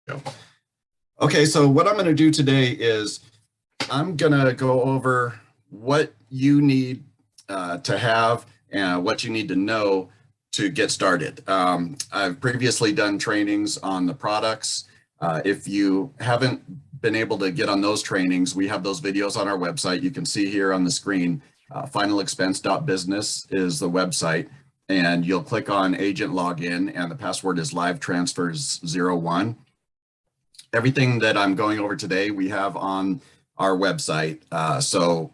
Go. Okay, so what I'm going to do today is I'm going to go over what you need to have and what you need to know to get started. I've previously done trainings on the products. If you haven't been able to get on those trainings, we have those videos on our website. You can see here on the screen, finalexpense.business is the website, and you'll click on agent login, and the password is live transfers 01. Everything that I'm going over today, we have on our website. So,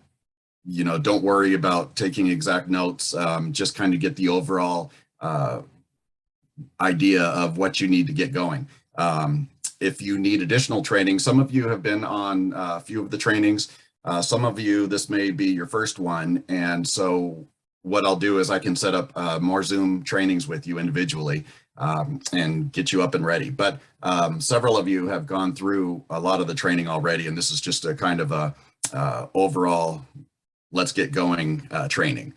don't worry about taking exact notes. Just kind of get the overall idea of what you need to get going. If you need additional training, some of you have been on a few of the trainings. Some of you, this may be your first one. And so what I'll do is I can set up more Zoom trainings with you individually and get you up and ready. But several of you have gone through a lot of the training already, and this is just a kind of a overall let's get going training.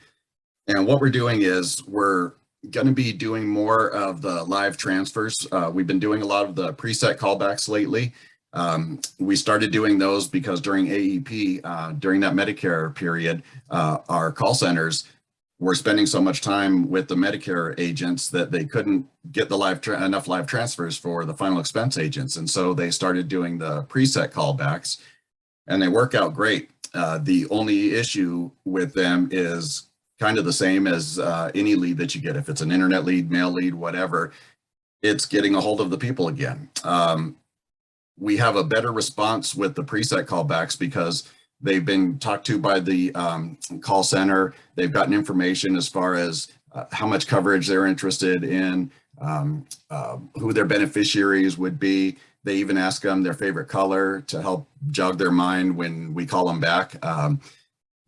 And what we're doing is we're going to be doing more of the live transfers. We've been doing a lot of the preset callbacks lately. We started doing those because during AEP, during that Medicare period, our call centers were spending so much time with the Medicare agents that they couldn't get the enough live transfers for the final expense agents. And so they started doing the preset callbacks, and they work out great. The only issue with them is kind of the same as any lead that you get. If it's an internet lead, mail lead, whatever, it's getting a hold of the people again. We have a better response with the preset callbacks because they've been talked to by the call center. They've gotten information as far as how much coverage they're interested in, who their beneficiaries would be. They even ask them their favorite color to help jog their mind when we call them back.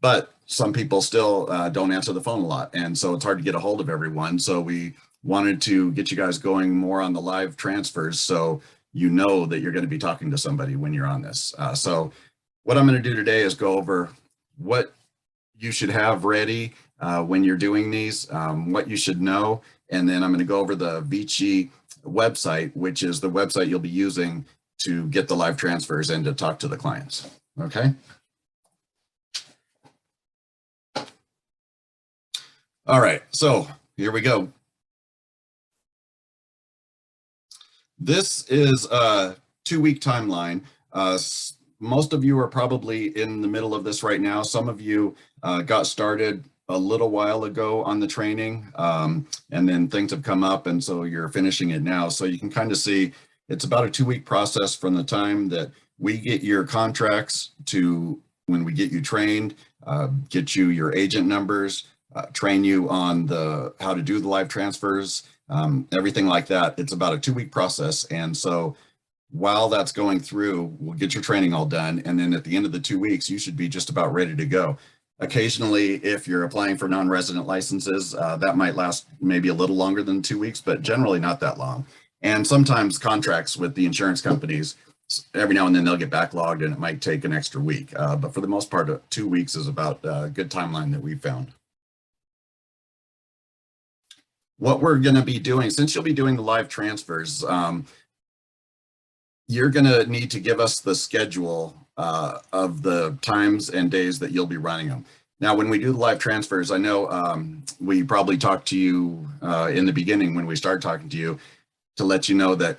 But some people still don't answer the phone a lot, and so it's hard to get a hold of everyone. So we wanted to get you guys going more on the live transfers so you know that you're going to be talking to somebody when you're on this. So what I'm going to do today is go over what you should have ready when you're doing these, what you should know, and then I'm going to go over the Vichy website, which is the website you'll be using to get the live transfers and to talk to the clients. Okay. All right, so here we go. This is a 2-week timeline. Most of you are probably in the middle of this right now. Some of you got started a little while ago on the training, and then things have come up, and so you're finishing it now. So you can kind of see it's about a 2-week process from the time that we get your contracts to when we get you trained, get you your agent numbers, train you on how to do the live transfers, everything like that. It's about a 2-week process. And so while that's going through, we'll get your training all done. And then at the end of the 2 weeks, you should be just about ready to go. Occasionally, if you're applying for non-resident licenses, that might last maybe a little longer than 2 weeks, but generally not that long. And sometimes contracts with the insurance companies, every now and then they'll get backlogged and it might take an extra week. But for the most part, 2 weeks is about a good timeline that we've found. What we're going to be doing, since you'll be doing the live transfers, you're going to need to give us the schedule of the times and days that you'll be running them. Now, when we do the live transfers, I know we probably talked to you in the beginning when we started talking to you to let you know that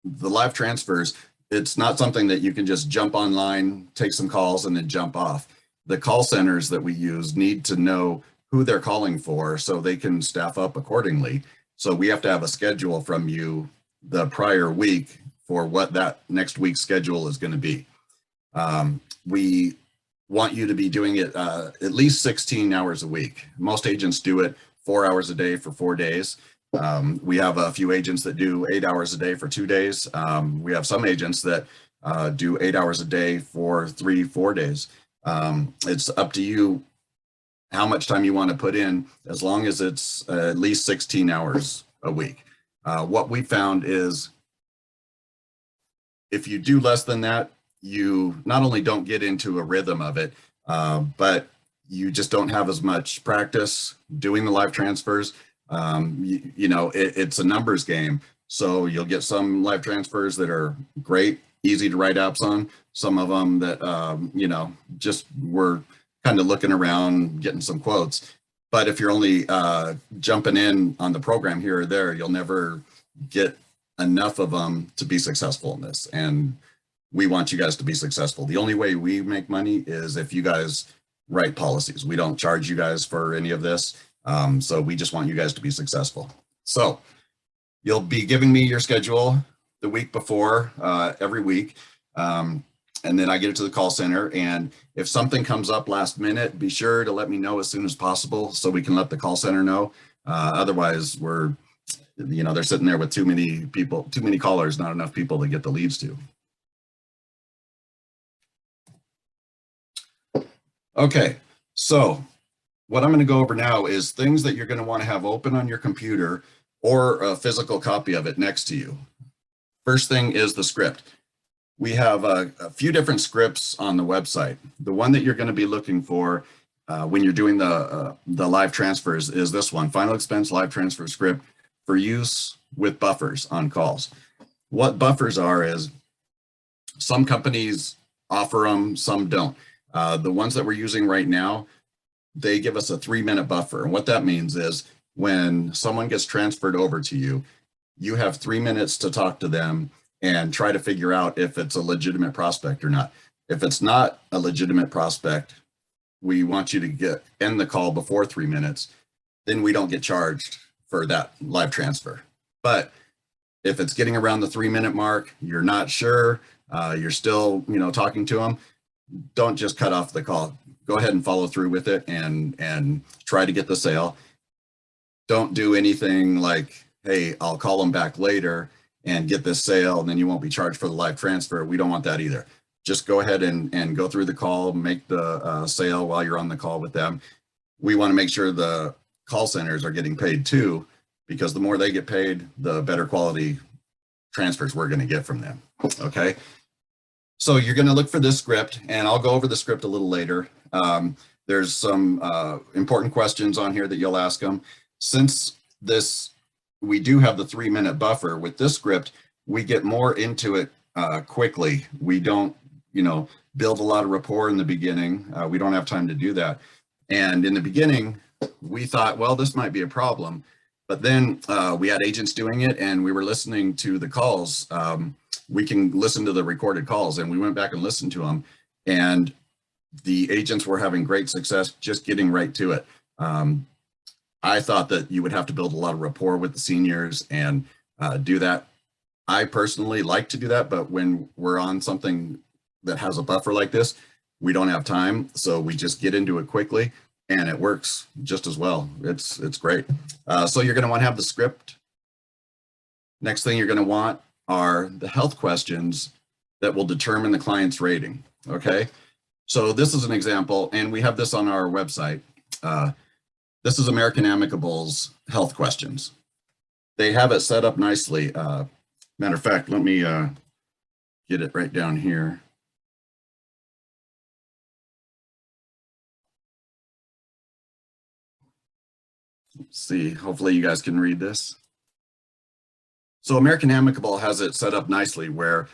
the live transfers, it's not something that you can just jump online, take some calls, and then jump off. The call centers that we use need to know who they're calling for so they can staff up accordingly. So we have to have a schedule from you the prior week for what that next week's schedule is going to be. We want you to be doing it at least 16 hours a week. Most agents do it 4 hours a day for 4 days. We have a few agents that do 8 hours a day for 2 days. We have some agents that do 8 hours a day for 3-4 days. It's up to you how much time you want to put in, as long as it's at least 16 hours a week. What we found is if you do less than that, you not only don't get into a rhythm of it, but you just don't have as much practice doing the live transfers. It's a numbers game. So you'll get some live transfers that are great, easy to write apps on. Some of them that, you know, just were kind of looking around, getting some quotes. But if you're only jumping in on the program here or there, you'll never get enough of them to be successful in this. And we want you guys to be successful. The only way we make money is if you guys write policies. We don't charge you guys for any of this. So we just want you guys to be successful. So you'll be giving me your schedule the week before, every week. And then I get it to the call center. And if something comes up last minute, be sure to let me know as soon as possible so we can let the call center know. Otherwise, we're, you know, they're sitting there with too many people, too many callers, not enough people to get the leads to. Okay, so what I'm going to go over now is things that you're going to want to have open on your computer or a physical copy of it next to you. First thing is the script. We have a few different scripts on the website. The one that you're going to be looking for when you're doing the live transfers is this one, Final Expense Live Transfer Script for use with buffers on calls. What buffers are is some companies offer them, some don't. The ones that we're using right now, they give us a 3-minute buffer. And what that means is when someone gets transferred over to you, you have 3 minutes to talk to them and try to figure out if it's a legitimate prospect or not. If it's not a legitimate prospect, we want you to end the call before 3 minutes. Then we don't get charged for that live transfer. But if it's getting around the 3-minute mark, you're not sure, you're still, you know, talking to them, don't just cut off the call. Go ahead and follow through with it and try to get the sale. Don't do anything like, hey, I'll call them back later and get this sale, and then you won't be charged for the live transfer. We don't want that either. Just go ahead and go through the call, make the sale while you're on the call with them. We want to make sure the call centers are getting paid too, because the more they get paid, the better quality transfers we're going to get from them. Okay. So you're going to look for this script, and I'll go over the script a little later. There's some important questions on here that you'll ask them. Since we do have the 3-minute buffer with this script, we get more into it quickly. We don't, you know, build a lot of rapport in the beginning. We don't have time to do that. And in the beginning, we thought, well, this might be a problem. But then we had agents doing it, and we were listening to the calls. We can listen to the recorded calls, and we went back and listened to them, and the agents were having great success just getting right to it. I thought that you would have to build a lot of rapport with the seniors and do that. I personally like to do that, but when we're on something that has a buffer like this, we don't have time. So we just get into it quickly, and it works just as well. It's great. So you're going to want to have the script. Next thing you're going to want are the health questions that will determine the client's rating. Okay. So this is an example, and we have this on our website. This is American Amicable's health questions. They have it set up nicely. Matter of fact, let me get it right down here. Let's see, hopefully you guys can read this. So American Amicable has it set up nicely where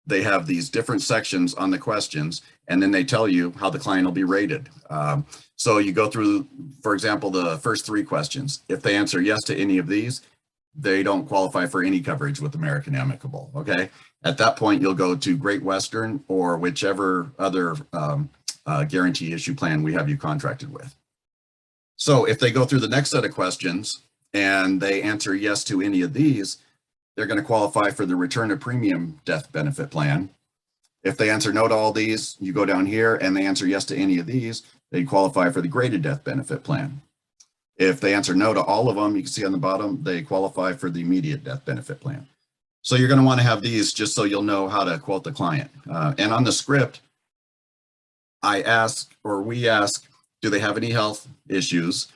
they have these different sections on the questions, and then they tell you how the client will be rated. So you go through, for example, the first 3 questions. If they answer yes to any of these, they don't qualify for any coverage with American Amicable, okay? At that point, you'll go to Great Western or whichever other guarantee issue plan we have you contracted with. So if they go through the next set of questions and they answer yes to any of these, they're going to qualify for the return of premium death benefit plan. If they answer no to all these, you go down here and they answer yes to any of these, they qualify for the graded death benefit plan. If they answer no to all of them, you can see on the bottom, they qualify for the immediate death benefit plan. So you're going to want to have these just so you'll know how to quote the client. And on the script, we ask, do they have any health issues?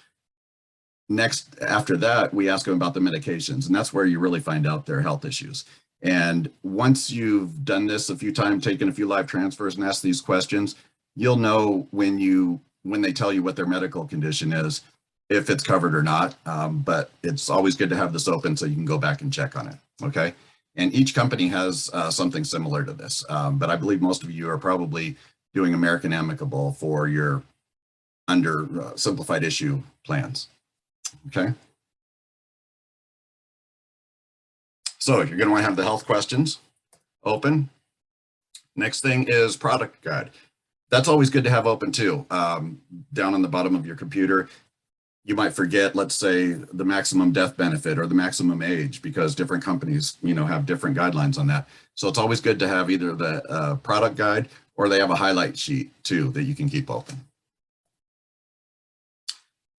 Next, after that, we ask them about the medications, and that's where you really find out their health issues. And once you've done this a few times, taken a few live transfers and asked these questions, you'll know when they tell you what their medical condition is, if it's covered or not, but it's always good to have this open so you can go back and check on it, okay? And each company has something similar to this, but I believe most of you are probably doing American Amicable for your under simplified issue plans, okay? So you're going to want to have the health questions open. Next thing is product guide. That's always good to have open too. Down on the bottom of your computer, you might forget, let's say, the maximum death benefit or the maximum age, because different companies, have different guidelines on that. So it's always good to have either the product guide or they have a highlight sheet too that you can keep open.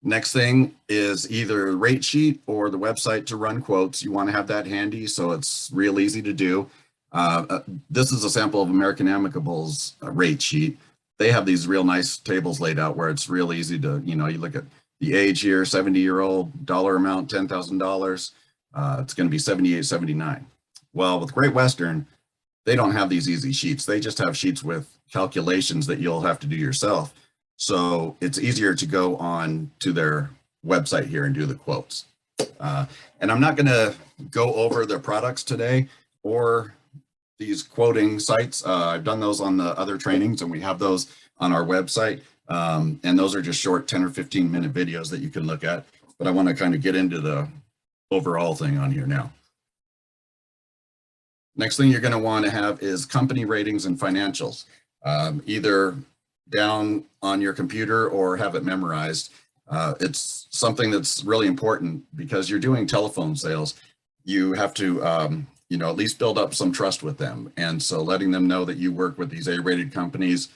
Next thing is either rate sheet or the website to run quotes. You want to have that handy so it's real easy to do. This is a sample of American Amicable's rate sheet. They have these real nice tables laid out where it's real easy to, you look at the age here, 70-year-old, dollar amount, $10,000. It's going to be $78.79. Well, with Great Western, they don't have these easy sheets. They just have sheets with calculations that you'll have to do yourself. So it's easier to go on to their website here and do the quotes. And I'm not going to go over the products today or these quoting sites. I've done those on the other trainings and we have those on our website. And those are just short 10 or 15-minute videos that you can look at. But I want to kind of get into the overall thing on here now. Next thing you're going to want to have is company ratings and financials, either down on your computer or have it memorized. It's something that's really important because you're doing telephone sales. You have to, at least build up some trust with them. And so letting them know that you work with these A-rated companies,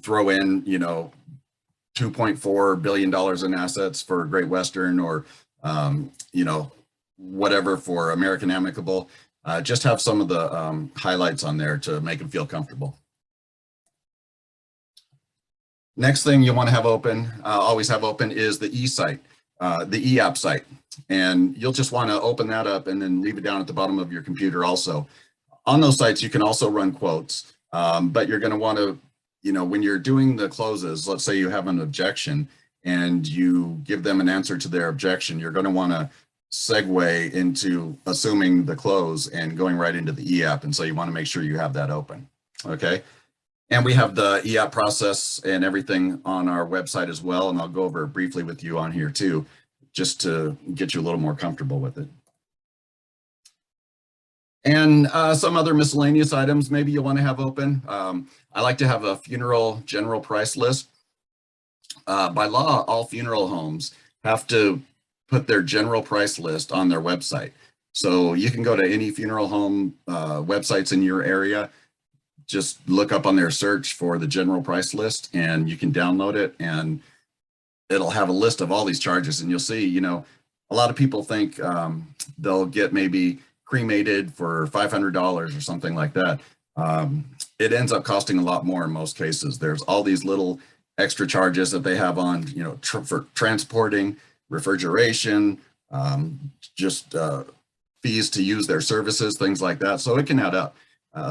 throw in, $2.4 billion in assets for Great Western or, whatever for American Amicable. Just have some of the highlights on there to make them feel comfortable. Next thing you want to have open, always have open, is the e-site, the e-app site. And you'll just want to open that up and then leave it down at the bottom of your computer also. On those sites, you can also run quotes, but you're going to want to, when you're doing the closes, let's say you have an objection and you give them an answer to their objection, you're going to want to segue into assuming the close and going right into the e-app. And so you want to make sure you have that open. Okay. And we have the e-app process and everything on our website as well. And I'll go over it briefly with you on here too, just to get you a little more comfortable with it. And some other miscellaneous items maybe you want to have open. I like to have a funeral general price list. By law, all funeral homes have to put their general price list on their website. So you can go to any funeral home websites in your area, just look up on their search for the general price list and you can download it and it'll have a list of all these charges. And you'll see, a lot of people think they'll get maybe cremated for $500 or something like that. It ends up costing a lot more in most cases. There's all these little extra charges that they have on, for transporting, refrigeration, just fees to use their services, things like that. So it can add up.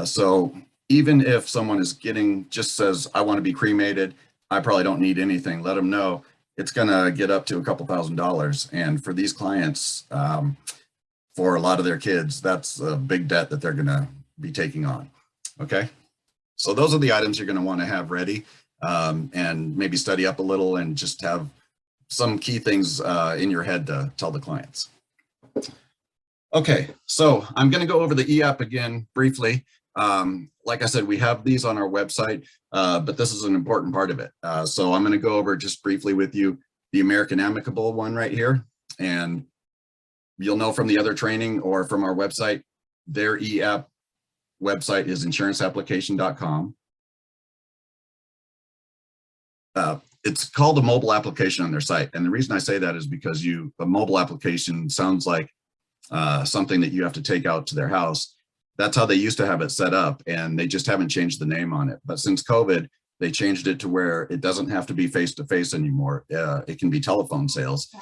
So even if someone is just says, I want to be cremated, I probably don't need anything, let them know it's going to get up to a couple $1,000s. And for these clients, for a lot of their kids, that's a big debt that they're going to be taking on. Okay. So those are the items you're going to want to have ready, and maybe study up a little and just have some key things in your head to tell the clients. Okay, so I'm going to go over the e-app again briefly. Like I said, we have these on our website, but this is an important part of it. So I'm going to go over just briefly with you the American Amicable one right here. And you'll know from the other training or from our website, their e-app website is insuranceapplication.com. It's called a mobile application on their site. And the reason I say that is because a mobile application sounds like something that you have to take out to their house. That's how they used to have it set up, and they just haven't changed the name on it. But since COVID, they changed it to where it doesn't have to be face-to-face anymore. It can be telephone sales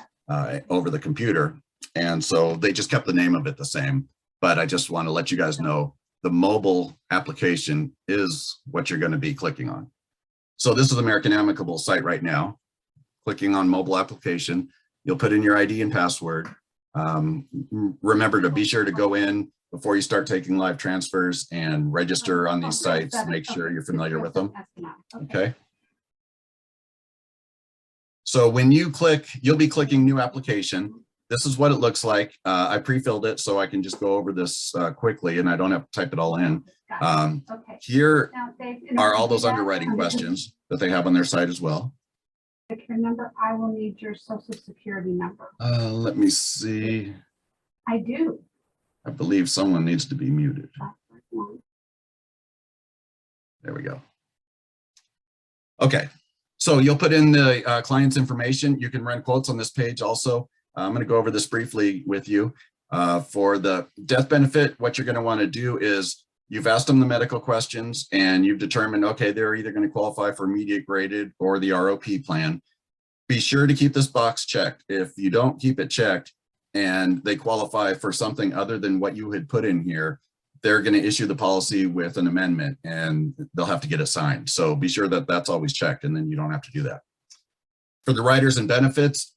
over the computer. And so they just kept the name of it the same. But I just want to let you guys know the mobile application is what you're going to be clicking on. So this is American Amicable site right now. Clicking on mobile application. You'll put in your ID and password. Remember to be sure to go in before you start taking live transfers and register on these sites. Make sure you're familiar with them. Okay. So when you click, you'll be clicking new application. This is what it looks like. I pre-filled it so I can just go over this quickly and I don't have to type it all in. Here are all those underwriting questions that they have on their site as well. Number, I will need your social security number. Let me see. I do. I believe someone needs to be muted. There we go. Okay, so you'll put in the client's information. You can run quotes on this page also. I'm going to go over this briefly with you. For the death benefit, what you're going to want to do is you've asked them the medical questions and you've determined, okay, they're either going to qualify for immediate graded or the ROP plan. Be sure to keep this box checked. If you don't keep it checked and they qualify for something other than what you had put in here, they're going to issue the policy with an amendment and they'll have to get it signed. So be sure that that's always checked and then you don't have to do that. For the riders and benefits,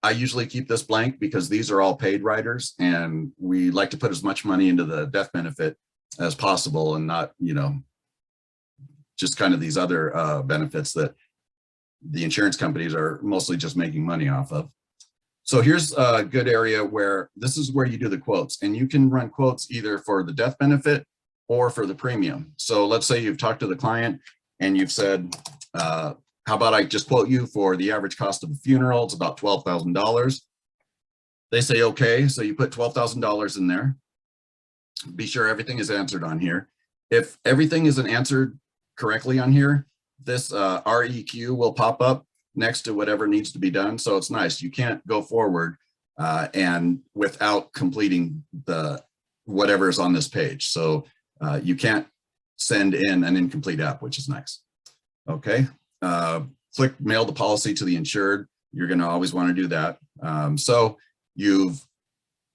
I usually keep this blank because these are all paid riders and we like to put as much money into the death benefit as possible and not, you know, just kind of these other benefits that the insurance companies are mostly just making money off of. So here's a good area where this is where you do the quotes and you can run quotes either for the death benefit or for the premium. So let's say you've talked to the client and you've said, how about I just quote you for the average cost of a funeral? It's about $12,000. They say, okay, so you put $12,000 in there. Be sure everything is answered on here. If everything isn't answered correctly on here, this REQ will pop up next to whatever needs to be done. So it's nice. You can't go forward and without completing the whatever's on this page. So you can't send in an incomplete app, which is nice. Okay. Click mail the policy to the insured. You're going to always want to do that. So you've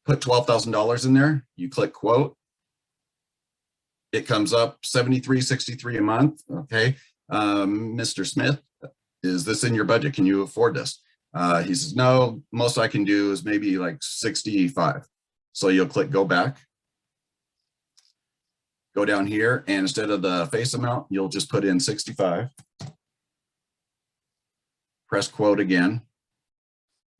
put $12,000 in there. You click quote. It comes up $73.63 a month. Okay. Mr. Smith, is this in your budget? Can you afford this? He says, no, most I can do is maybe like 65. So you'll click go back. Go down here and instead of the face amount, you'll just put in 65. Press quote again.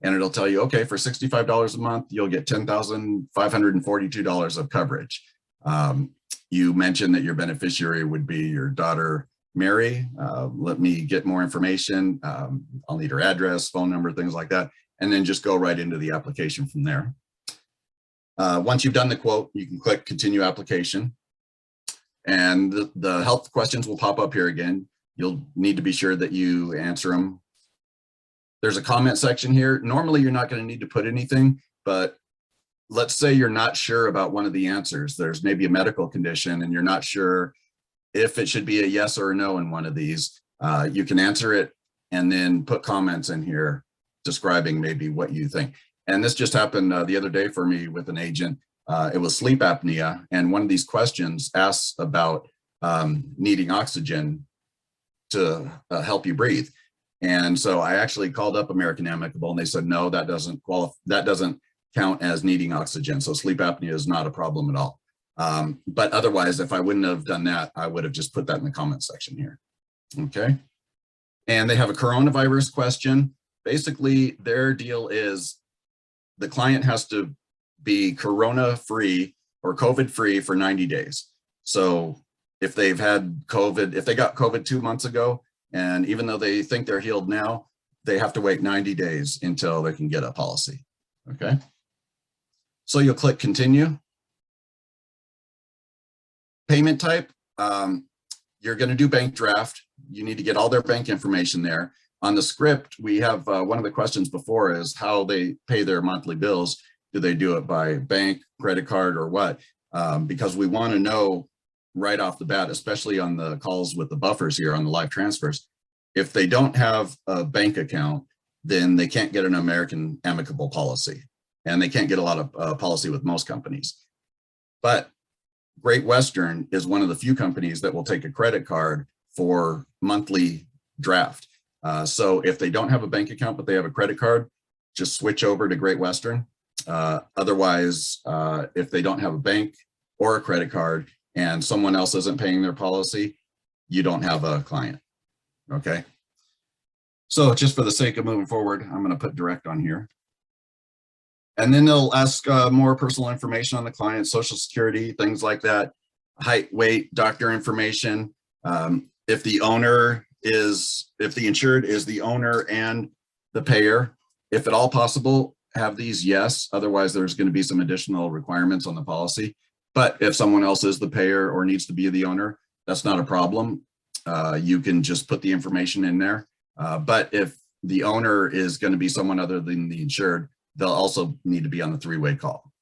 And it'll tell you, okay, for $65 a month, you'll get $10,542 of coverage. You mentioned that your beneficiary would be your daughter, Mary. Let me get more information. I'll need her address, phone number, things like that, and then just go right into the application from there. Once you've done the quote, you can click continue application. And the health questions will pop up here again. You'll need to be sure that you answer them. There's a comment section here. Normally, you're not going to need to put anything, but let's say you're not sure about one of the answers. There's maybe a medical condition and you're not sure if it should be a yes or a no in one of these. You can answer it and then put comments in here describing maybe what you think. And this just happened the other day for me with an agent. It was sleep apnea. And one of these questions asks about needing oxygen to help you breathe. And so I actually called up American Amicable and they said, no, that doesn't qualify. That doesn't count as needing oxygen. So sleep apnea is not a problem at all. But otherwise, if I wouldn't have done that, I would have just put that in the comment section here. Okay. And they have a coronavirus question. Basically, their deal is the client has to be corona free or COVID free for 90 days. So if they've had COVID, if they got COVID 2 months ago, and even though they think they're healed now, they have to wait 90 days until they can get a policy. Okay. So you'll click continue. Payment type, you're going to do bank draft. You need to get all their bank information there. On the script, we have one of the questions before is how they pay their monthly bills. Do they do it by bank, credit card, or what? Because we want to know right off the bat, especially on the calls with the buffers here on the live transfers, if they don't have a bank account, then they can't get an American Amicable policy. And they can't get a lot of policy with most companies. But Great Western is one of the few companies that will take a credit card for monthly draft. So if they don't have a bank account, but they have a credit card, just switch over to Great Western. Otherwise, if they don't have a bank or a credit card and someone else isn't paying their policy, you don't have a client. Okay. So just for the sake of moving forward, I'm going to put direct on here. And then they'll ask more personal information on the client, social security, things like that, height, weight, doctor information. If the insured is the owner and the payer, if at all possible, have these yes. Otherwise, there's going to be some additional requirements on the policy. But if someone else is the payer or needs to be the owner, that's not a problem. You can just put the information in there. But if the owner is going to be someone other than the insured, they'll also need to be on the three-way call.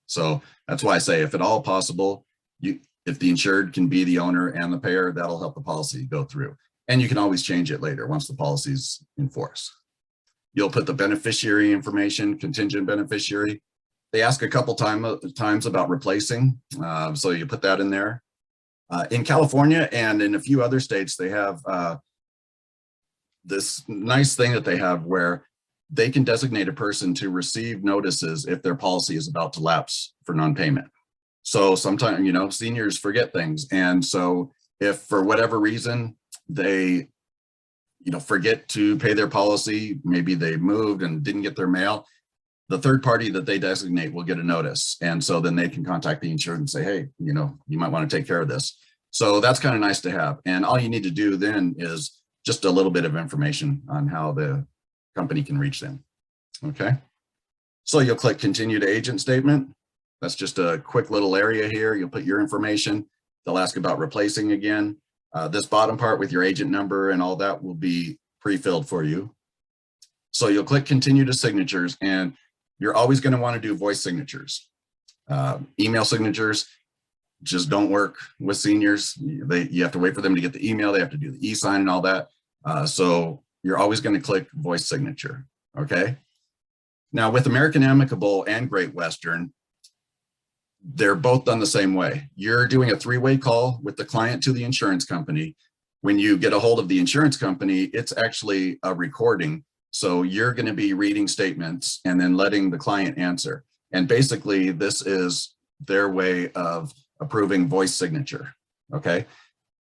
So that's why I say, if at all possible, if the insured can be the owner and the payer, that'll help the policy go through. And you can always change it later once the policy's in force. You'll put the beneficiary information, contingent beneficiary. They ask a couple times about replacing, so you put that in there. In California and in a few other states, they have this nice thing that they have where they can designate a person to receive notices if their policy is about to lapse for non-payment. So sometimes, seniors forget things. And so if for whatever reason they, forget to pay their policy, maybe they moved and didn't get their mail, the third party that they designate will get a notice. And so then they can contact the insured and say, hey, you might want to take care of this. So that's kind of nice to have. And all you need to do then is just a little bit of information on how the company can reach them. Okay. So you'll click continue to agent statement. That's just a quick little area here. You'll put your information. They'll ask about replacing again. This bottom part with your agent number and all that will be pre-filled for you. So you'll click continue to signatures, and you're always going to want to do voice signatures. Email signatures just don't work with seniors. You have to wait for them to get the email. They have to do the e-sign and all that. So you're always going to click voice signature. Okay. Now with American Amicable and Great Western, they're both done the same way. You're doing a three-way call with the client to the insurance company. When you get a hold of the insurance company, it's actually a recording. So you're going to be reading statements and then letting the client answer. And basically this is their way of approving voice signature. Okay.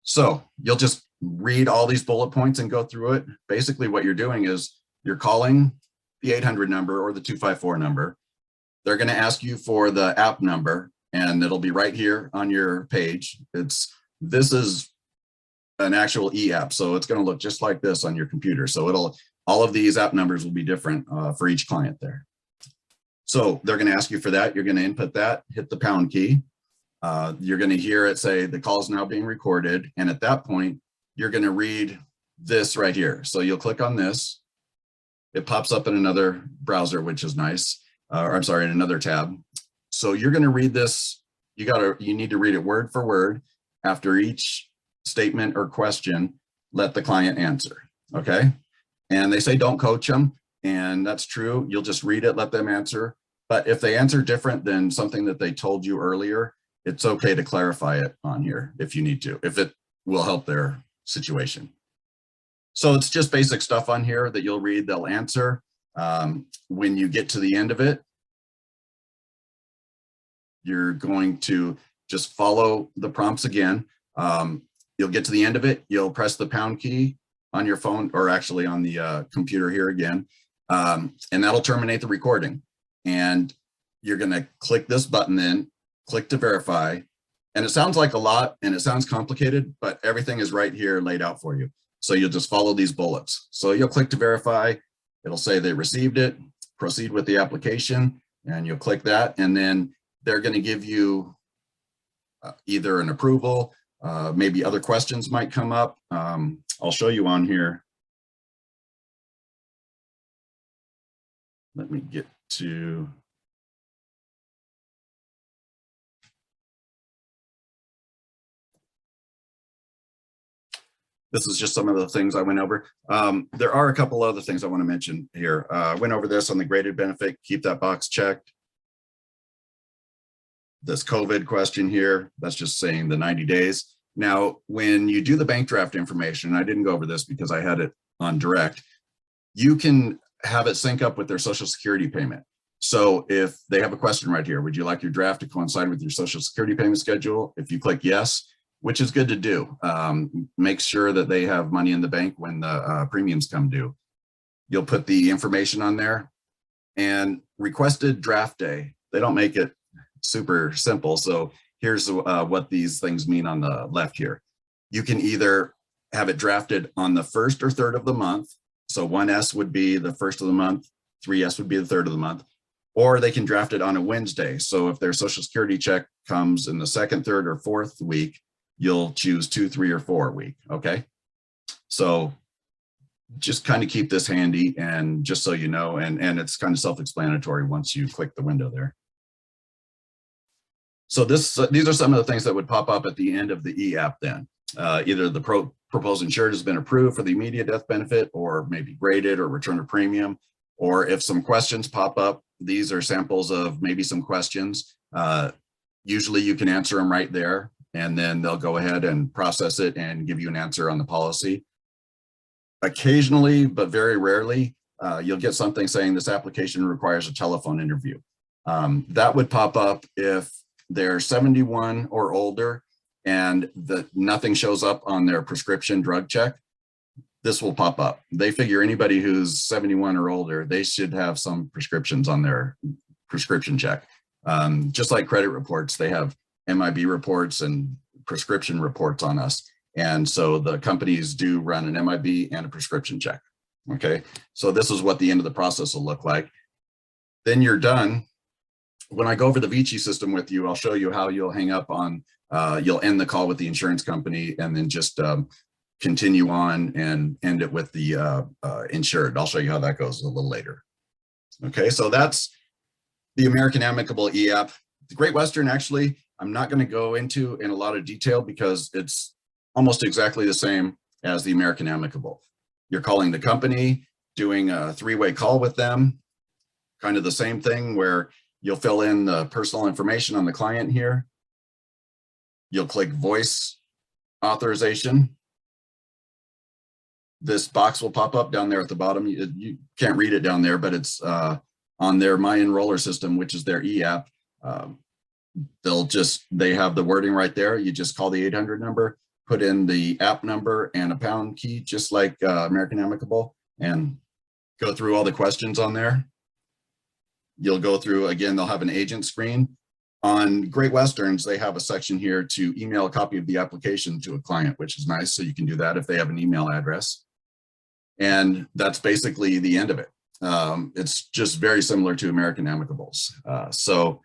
So you'll just read all these bullet points and go through it. Basically what you're doing is you're calling the 800 number or the 254 number. They're going to ask you for the app number, and it'll be right here on your page. This is an actual e-app, so it's going to look just like this on your computer. So all of these app numbers will be different for each client there. So they're going to ask you for that. You're going to input that, hit the pound key. You're going to hear it say the call is now being recorded, and at that point, you're going to read this right here. So you'll click on this. It pops up in another browser, which is nice. I'm sorry, in another tab. So you're going to read this. You need to read it word for word. After each statement or question, let the client answer. Okay. And they say don't coach them. And that's true. You'll just read it, let them answer. But if they answer different than something that they told you earlier, it's okay to clarify it on here if you need to, if it will help their situation. So it's just basic stuff on here that you'll read, they'll answer. When you get to the end of it, you're going to just follow the prompts again. You'll get to the end of it, you'll press the pound key on your phone, or actually on the computer here again, and that'll terminate the recording. And you're gonna click this button then, click to verify. And it sounds like a lot and it sounds complicated, but everything is right here laid out for you. So you'll just follow these bullets. So you'll click to verify. It'll say they received it, proceed with the application, and you'll click that. And then they're going to give you either an approval, maybe other questions might come up. I'll show you on here. Let me get to. This is just some of the things I went over. There are a couple other things I want to mention here. I went over this on the graded benefit, keep that box checked. This COVID question here, that's just saying the 90 days. Now, when you do the bank draft information, I didn't go over this because I had it on direct, you can have it sync up with their Social Security payment. So if they have a question right here, would you like your draft to coincide with your Social Security payment schedule? If you click yes, which is good to do, make sure that they have money in the bank when the premiums come due. You'll put the information on there and requested draft day. They don't make it super simple. So here's what these things mean on the left here. You can either have it drafted on the 1st or 3rd of the month. So 1S would be the 1st of the month, 3S would be the 3rd of the month, or they can draft it on a Wednesday. So if their Social Security check comes in the 2nd, 3rd, or 4th week, you'll choose 2, 3, or 4 week, okay? So just kind of keep this handy, and just so you know, and it's kind of self-explanatory once you click the window there. So these are some of the things that would pop up at the end of the e-app then. Either the proposed insured has been approved for the immediate death benefit, or maybe graded or return of premium, or if some questions pop up, these are samples of maybe some questions. Usually you can answer them right there, and then they'll go ahead and process it and give you an answer on the policy. Occasionally, but very rarely, you'll get something saying this application requires a telephone interview. That would pop up if they're 71 or older and nothing shows up on their prescription drug check. This will pop up. They figure anybody who's 71 or older, they should have some prescriptions on their prescription check. Just like credit reports, they have MIB reports and prescription reports on us. And so the companies do run an MIB and a prescription check. Okay, so this is what the end of the process will look like. Then you're done. When I go over the Vichy system with you, I'll show you how you'll hang up on, you'll end the call with the insurance company and then just continue on and end it with the insured. I'll show you how that goes a little later. Okay, so that's the American Amicable e-app. The Great Western, actually, I'm not going to go into in a lot of detail because it's almost exactly the same as the American Amicable. You're calling the company, doing a 3-way call with them, kind of the same thing where you'll fill in the personal information on the client here. You'll click voice authorization. This box will pop up down there at the bottom. You can't read it down there, but it's on their My Enroller system, which is their e-app. They have the wording right there. You just call the 800 number, put in the app number and a pound key, just like American Amicable, and go through all the questions on there. You'll go through, again, they'll have an agent screen. On Great Westerns, they have a section here to email a copy of the application to a client, which is nice. So you can do that if they have an email address. And that's basically the end of it. It's just very similar to American Amicables. So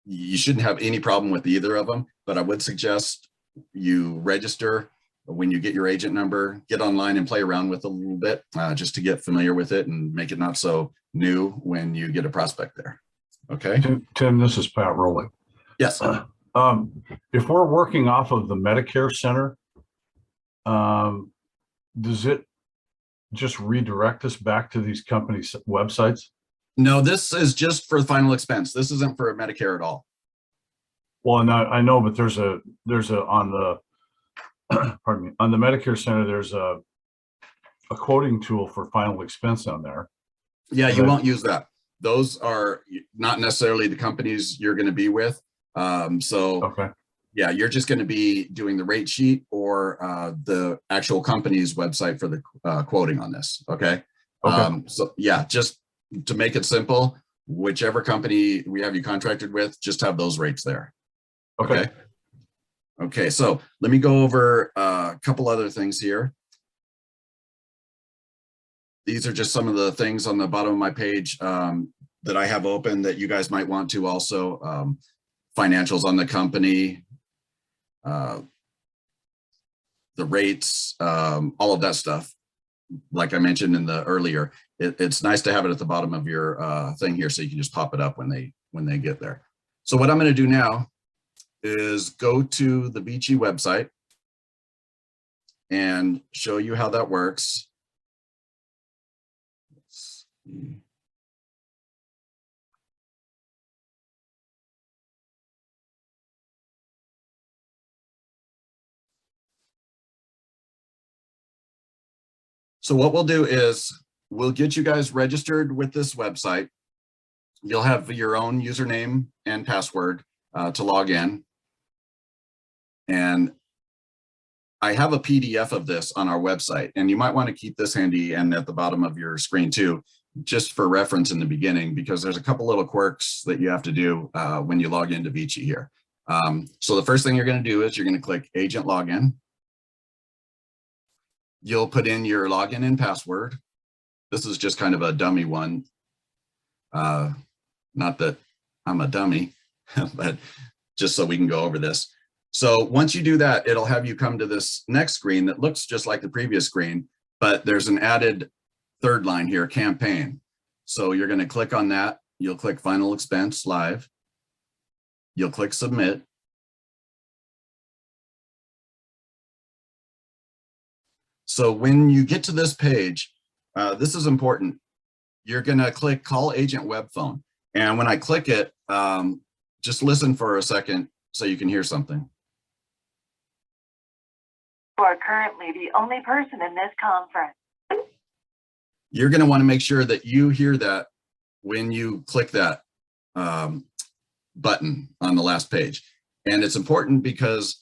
you shouldn't have any problem with either of them, but I would suggest you register when you get your agent number, get online and play around with it a little bit, just to get familiar with it and make it not so new when you get a prospect there. Okay. Tim, this is Pat Rowley. Yes. If we're working off of the Medicare Center, does it just redirect us back to these companies' websites? No, this is just for final expense. This isn't for Medicare at all. Well, and I know, but there's a on the pardon me, on the Medicare Center, there's a quoting tool for final expense on there. Yeah, you won't use that. Those are not necessarily the companies you're going to be with. Okay. Yeah, you're just going to be doing the rate sheet or the actual company's website for the quoting on this. Okay. Okay. So yeah, just to make it simple, whichever company we have you contracted with, just have those rates there. Okay. Okay, so let me go over a couple other things here. These are just some of the things on the bottom of my page that I have open that you guys might want to also. Financials on the company, the rates, all of that stuff. Like I mentioned in the earlier, it's nice to have it at the bottom of your thing here so you can just pop it up when they get there. So what I'm going to do now is go to the Vichy website and show you how that works. Let's see. So what we'll do is we'll get you guys registered with this website. You'll have your own username and password to log in. And I have a PDF of this on our website, and you might want to keep this handy and at the bottom of your screen too, just for reference in the beginning, because there's a couple little quirks that you have to do when you log into Vichy here. So the first thing you're going to do is you're going to click Agent Login. You'll put in your login and password. This is just kind of a dummy one. Not that I'm a dummy, but just so we can go over this. So once you do that, it'll have you come to this next screen that looks just like the previous screen, but there's an added third line here, campaign. So you're going to click on that. You'll click Final Expense Live. You'll click Submit. So when you get to this page, this is important. You're going to click Call Agent Web Phone. And when I click it, just listen for a second so you can hear something. You are currently the only person in this conference. You're going to want to make sure that you hear that when you click that button on the last page. And it's important because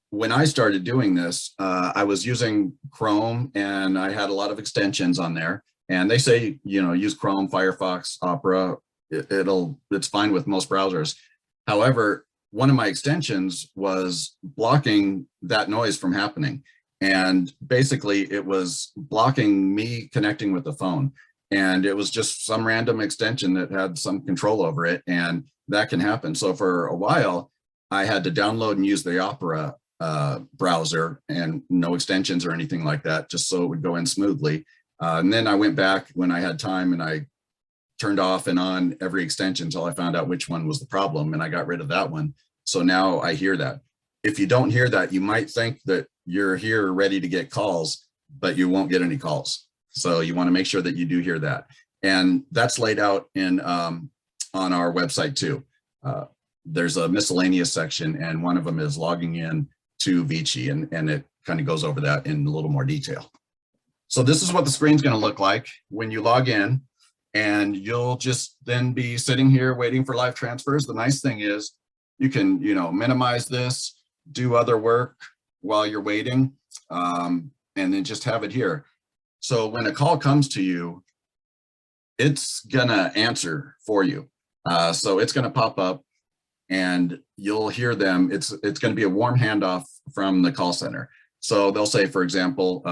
when I started doing this, I was using Chrome and I had a lot of extensions on there. And they say, you know, use Chrome, Firefox, Opera, it's fine with most browsers. However, one of my extensions was blocking that noise from happening. And basically it was blocking me connecting with the phone. And it was just some random extension that had some control over it. And that can happen. So for a while, I had to download and use the Opera browser and no extensions or anything like that, just so it would go in smoothly. And then I went back when I had time and I turned off and on every extension until I found out which one was the problem, and I got rid of that one. So now I hear that. If you don't hear that, you might think that you're here ready to get calls, but you won't get any calls. So you want to make sure that you do hear that. And that's laid out in on our website too. There's a miscellaneous section, and one of them is logging in to Vichy, and it kind of goes over that in a little more detail. So this is what the screen's going to look like when you log in, and you'll just then be sitting here waiting for live transfers. The nice thing is you can, you know, minimize this, do other work while you're waiting, and then just have it here. So when a call comes to you, it's gonna answer for you. So it's gonna pop up and you'll hear them. It's gonna be a warm handoff from the call center. So they'll say, for example,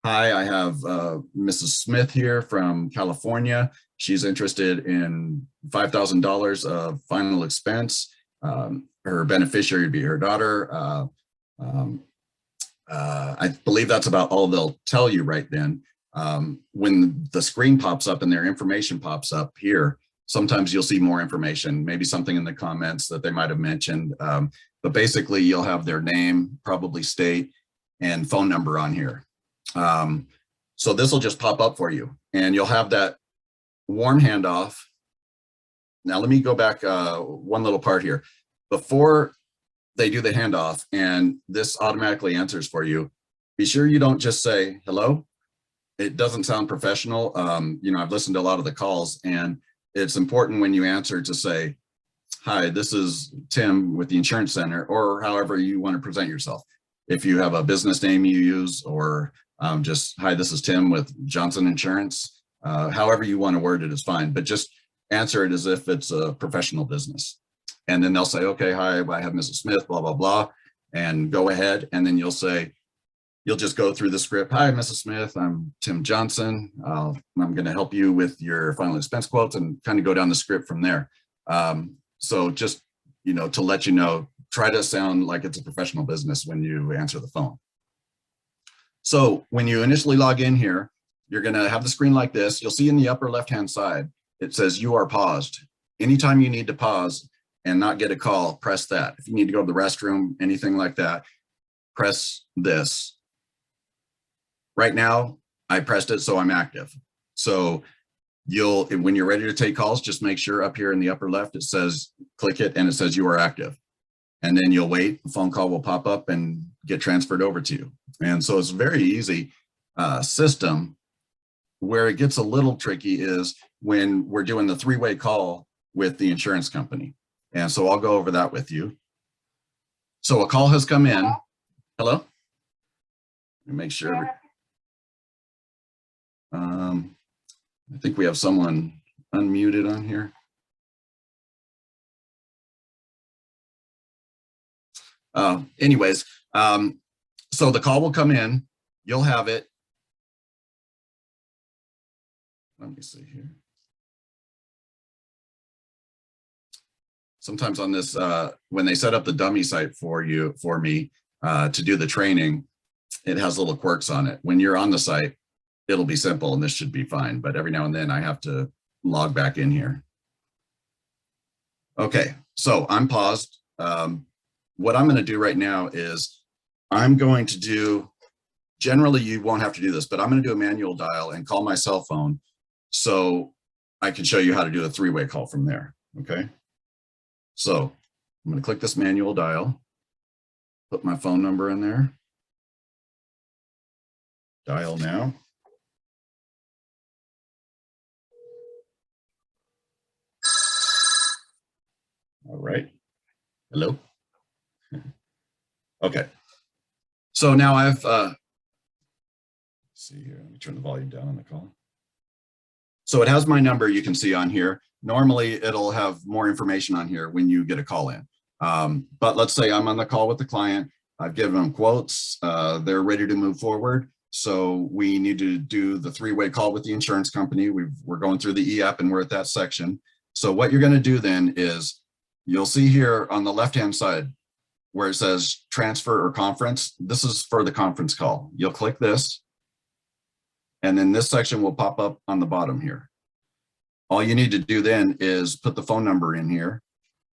hi, I have Mrs. Smith here from California. She's interested in $5,000 of final expense. Her beneficiary would be her daughter. I believe that's about all they'll tell you right then. When the screen pops up and their information pops up here, sometimes you'll see more information, maybe something in the comments that they might have mentioned. But basically you'll have their name, probably state, and phone number on here. So this will just pop up for you and you'll have that warm handoff. Now let me go back one little part here. Before they do the handoff and this automatically answers for you, be sure you don't just say hello. It doesn't sound professional. You know, I've listened to a lot of the calls, and it's important when you answer to say, hi, this is Tim with the Insurance Center, or however you want to present yourself. If you have a business name you use, or just, hi, this is Tim with Johnson Insurance. However you want to word it is fine, but just answer it as if it's a professional business. And then they'll say, okay, hi, I have Mrs. Smith, blah, blah, blah, and go ahead. And then you'll say, you'll just go through the script. Hi, Mrs. Smith, I'm Tim Johnson. I'm going to help you with your final expense quotes, and kind of go down the script from there. So just, you know, to let you know, try to sound like it's a professional business when you answer the phone. So when you initially log in here, you're going to have the screen like this. You'll see in the upper left-hand side, it says you are paused. Anytime you need to pause and not get a call, press that. If you need to go to the restroom, anything like that, press this. Right now, I pressed it, so I'm active. So when you're ready to take calls, just make sure up here in the upper left, it says, click it, and it says you are active. And then you'll wait, the phone call will pop up and get transferred over to you. And so it's a very easy system where it gets a little tricky is when we're doing the three-way call with the insurance company. And so I'll go over that with you. So a call has come in. Hello? Let me make sure. I think we have someone unmuted on here. Anyways, so the call will come in. You'll have it. Let me see here. Sometimes on this, when they set up the dummy site for me to do the training, it has little quirks on it. When you're on the site, it'll be simple and this should be fine. But every now and then I have to log back in here. Okay, so I'm paused. What I'm going to do right now is I'm going to do, generally you won't have to do this, but I'm going to do a manual dial and call my cell phone so I can show you how to do a three-way call from there. Okay, so I'm going to click this manual dial, put my phone number in there, dial now. All right, hello. Okay, so now I've, let's see here, let me turn the volume down on the call. So it has my number you can see on here. Normally it'll have more information on here when you get a call in. But let's say I'm on the call with the client, I've given them quotes, they're ready to move forward. So we need to do the three-way call with the insurance company. We're going through the e-app and we're at that section. So what you're gonna do then is, you'll see here on the left-hand side where it says transfer or conference. This is for the conference call. You'll click this, and then this section will pop up on the bottom here. All you need to do then is put the phone number in here.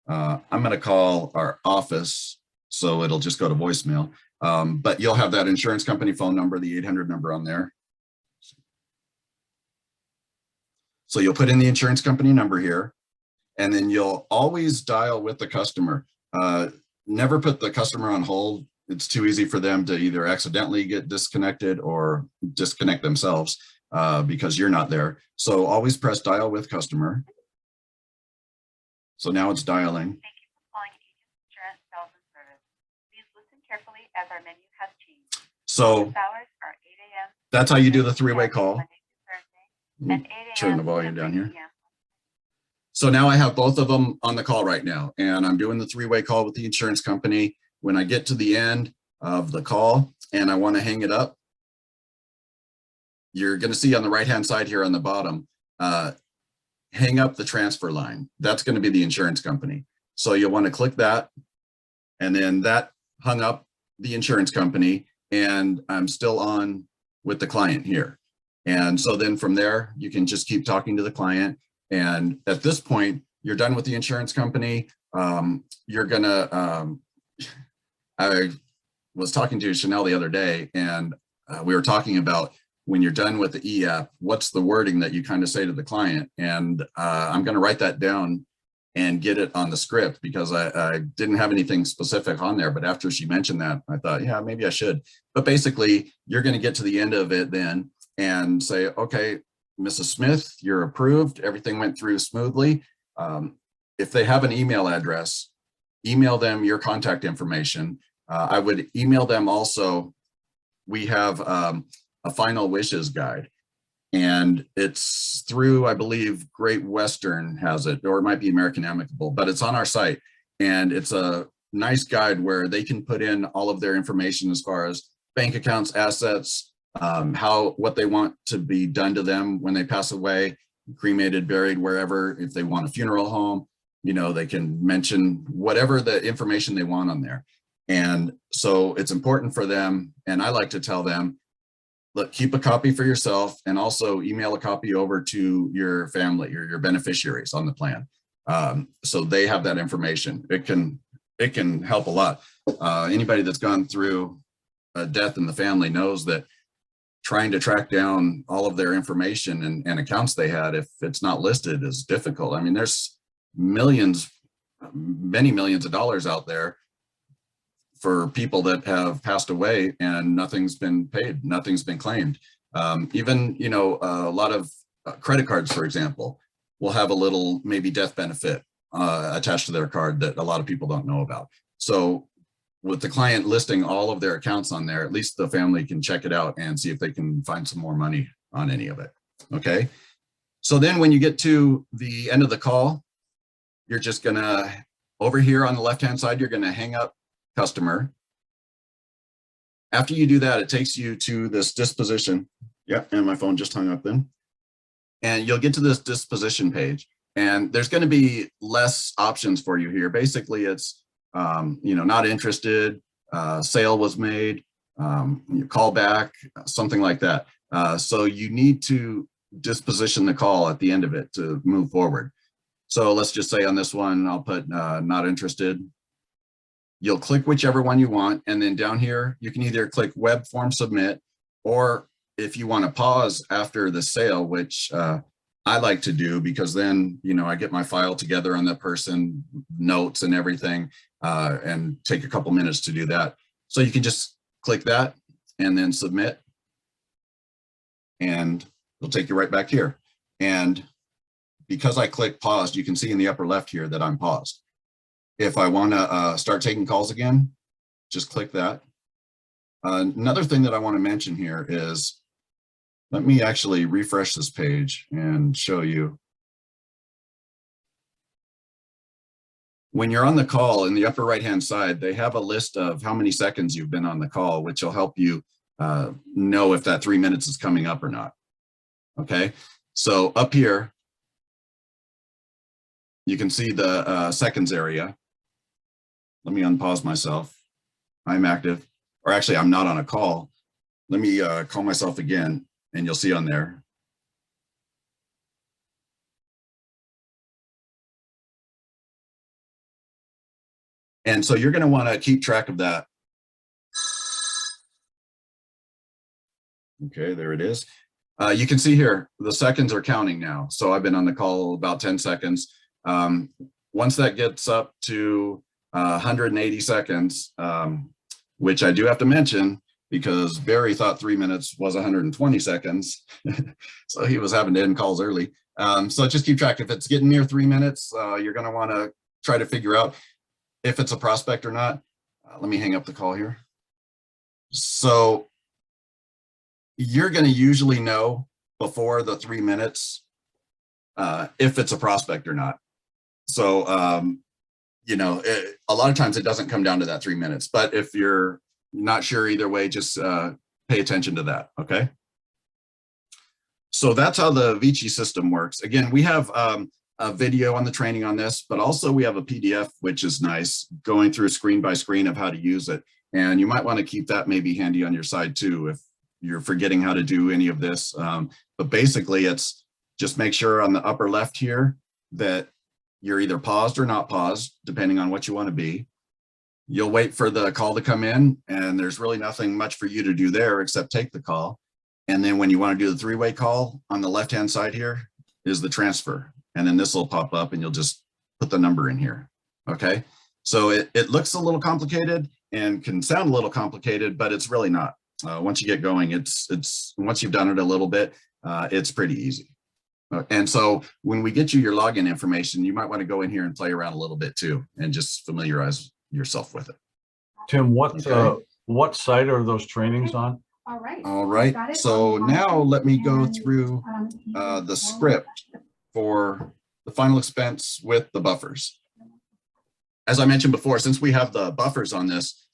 I'm going to call our office, so it'll just go to voicemail. But you'll have that insurance company phone number, the 800 number on there. So you'll put in the insurance company number here, and then you'll always dial with the customer. Never put the customer on hold. It's too easy for them to either accidentally get disconnected or disconnect themselves because you're not there. So always press dial with customer. So now it's dialing. Thank you for calling Agent Insurance Sales and Service. Please listen carefully as our menu has changed. So Office hours are 8 a.m. that's how you do the three-way call. Monday through Thursday, and 8 a.m. Turn the volume to down 3 here. p.m. So now I have both of them on the call right now, and I'm doing the three-way call with the insurance company. When I get to the end of the call and I want to hang it up, you're going to see on the right-hand side here on the bottom, hang up the transfer line. That's going to be the insurance company. So you'll want to click that, and then that hung up the insurance company, and I'm still on with the client here. And so then from there, you can just keep talking to the client. And at this point, you're done with the insurance company. You're gonna, I was talking to Chanel the other day, and we were talking about when you're done with the e-app, what's the wording that you kind of say to the client? And I'm gonna write that down and get it on the script, because I didn't have anything specific on there, but after she mentioned that, I thought, yeah, maybe I should. But basically, you're gonna get to the end of it then and say, okay, Mrs. Smith, you're approved. Everything went through smoothly. If they have an email address, email them your contact information. I would email them also. We have a final wishes guide, and it's through, I believe, Great Western has it, or it might be American Amicable, but it's on our site. And it's a nice guide where they can put in all of their information as far as bank accounts, assets, what they want to be done to them when they pass away, cremated, buried, wherever. If they want a funeral home, you know, they can mention whatever the information they want on there. And so it's important for them. And I like to tell them, look, keep a copy for yourself, and also email a copy over to your family or your beneficiaries on the plan. So they have that information. It can help a lot. Anybody that's gone through a death in the family knows that trying to track down all of their information and accounts they had, if it's not listed, is difficult. I mean, there's millions, many millions of dollars out there for people that have passed away and nothing's been paid, nothing's been claimed. Even, you know, a lot of credit cards, for example, will have a little maybe death benefit attached to their card that a lot of people don't know about. So with the client listing all of their accounts on there, at least the family can check it out and see if they can find some more money on any of it. Okay. So then when you get to the end of the call, you're just gonna, over here on the left-hand side, you're gonna hang up customer. After you do that, it takes you to this disposition. Yep, and my phone just hung up then. And you'll get to this disposition page, and there's going to be less options for you here. Basically, it's you know, not interested, sale was made, you call back, something like that. So you need to disposition the call at the end of it to move forward. So let's just say on this one, I'll put not interested. You'll click whichever one you want, and then down here, you can either click web form submit, or if you want to pause after the sale, which I like to do, because then, you know, I get my file together on that person, notes and everything, and take a couple minutes to do that. So you can just click that and then submit, and it'll take you right back here. And because I click paused, you can see in the upper left here that I'm paused. If I want to start taking calls again, just click that. Another thing that I want to mention here is, let me actually refresh this page and show you. When you're on the call, in the upper right-hand side, they have a list of how many seconds you've been on the call, which will help you know if that 3 minutes is coming up or not. Okay, so up here, you can see the seconds area. Let me unpause myself. I'm active, or actually I'm not on a call. Let me call myself again, and you'll see on there. And so you're going to want to keep track of that. Okay, there it is. You can see here, the seconds are counting now. So I've been on the call about 10 seconds. Once that gets up to 180 seconds, which I do have to mention, because Barry thought 3 minutes was 120 seconds. So he was having to end calls early. So just keep track. If it's getting near 3 minutes, you're going to want to try to figure out if it's a prospect or not. Let me hang up the call here. So you're going to usually know before the 3 minutes if it's a prospect or not. So, you know, a lot of times it doesn't come down to that 3 minutes, but if you're not sure either way, just pay attention to that, okay? So that's how the Vichy system works. Again, we have a video on the training on this, but also we have a PDF, which is nice, going through screen by screen of how to use it. And you might want to keep that maybe handy on your side too, if you're forgetting how to do any of this. But basically it's just make sure on the upper left here that you're either paused or not paused, depending on what you want to be. You'll wait for the call to come in, and there's really nothing much for you to do there except take the call. And then when you want to do the three-way call, on the left-hand side here is the transfer. And then this will pop up and you'll just put the number in here, okay? So it looks a little complicated and can sound a little complicated, but it's really not. Once you get going, once you've done it a little bit, it's pretty easy. And so when we get you your login information, you might want to go in here and play around a little bit too, and just familiarize yourself with it. Tim, what site are those trainings Okay. on? All right. All right. Got it So online. now let me go And, through the script for the final expense with the buffers. As I mentioned before, since we have the buffers on this,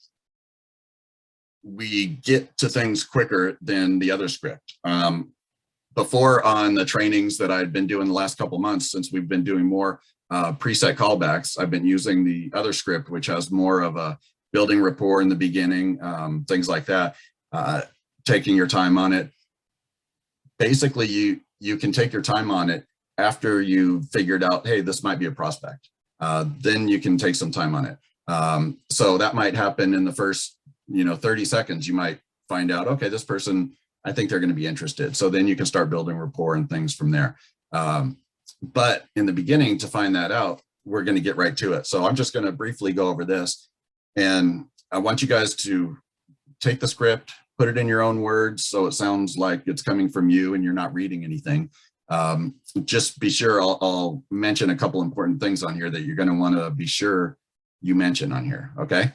we get to things quicker than the other script. Before, on the trainings that I've been doing the last couple months, since we've been doing more preset callbacks, I've been using the other script, which has more of a building rapport in the beginning, things like that, taking your time on it. Basically, you can take your time on it after you've figured out, hey, this might be a prospect. Then you can take some time on it. So that might happen in the first 30 seconds. You might find out, okay, this person, I think they're going to be interested. So then you can start building rapport and things from there. But in the beginning, to find that out, we're going to get right to it. So I'm just going to briefly go over this. And I want you guys to take the script, put it in your own words so it sounds like it's coming from you and you're not reading anything. Just be sure, I'll mention a couple important things on here that you're going to want to be sure you mention on here. Okay.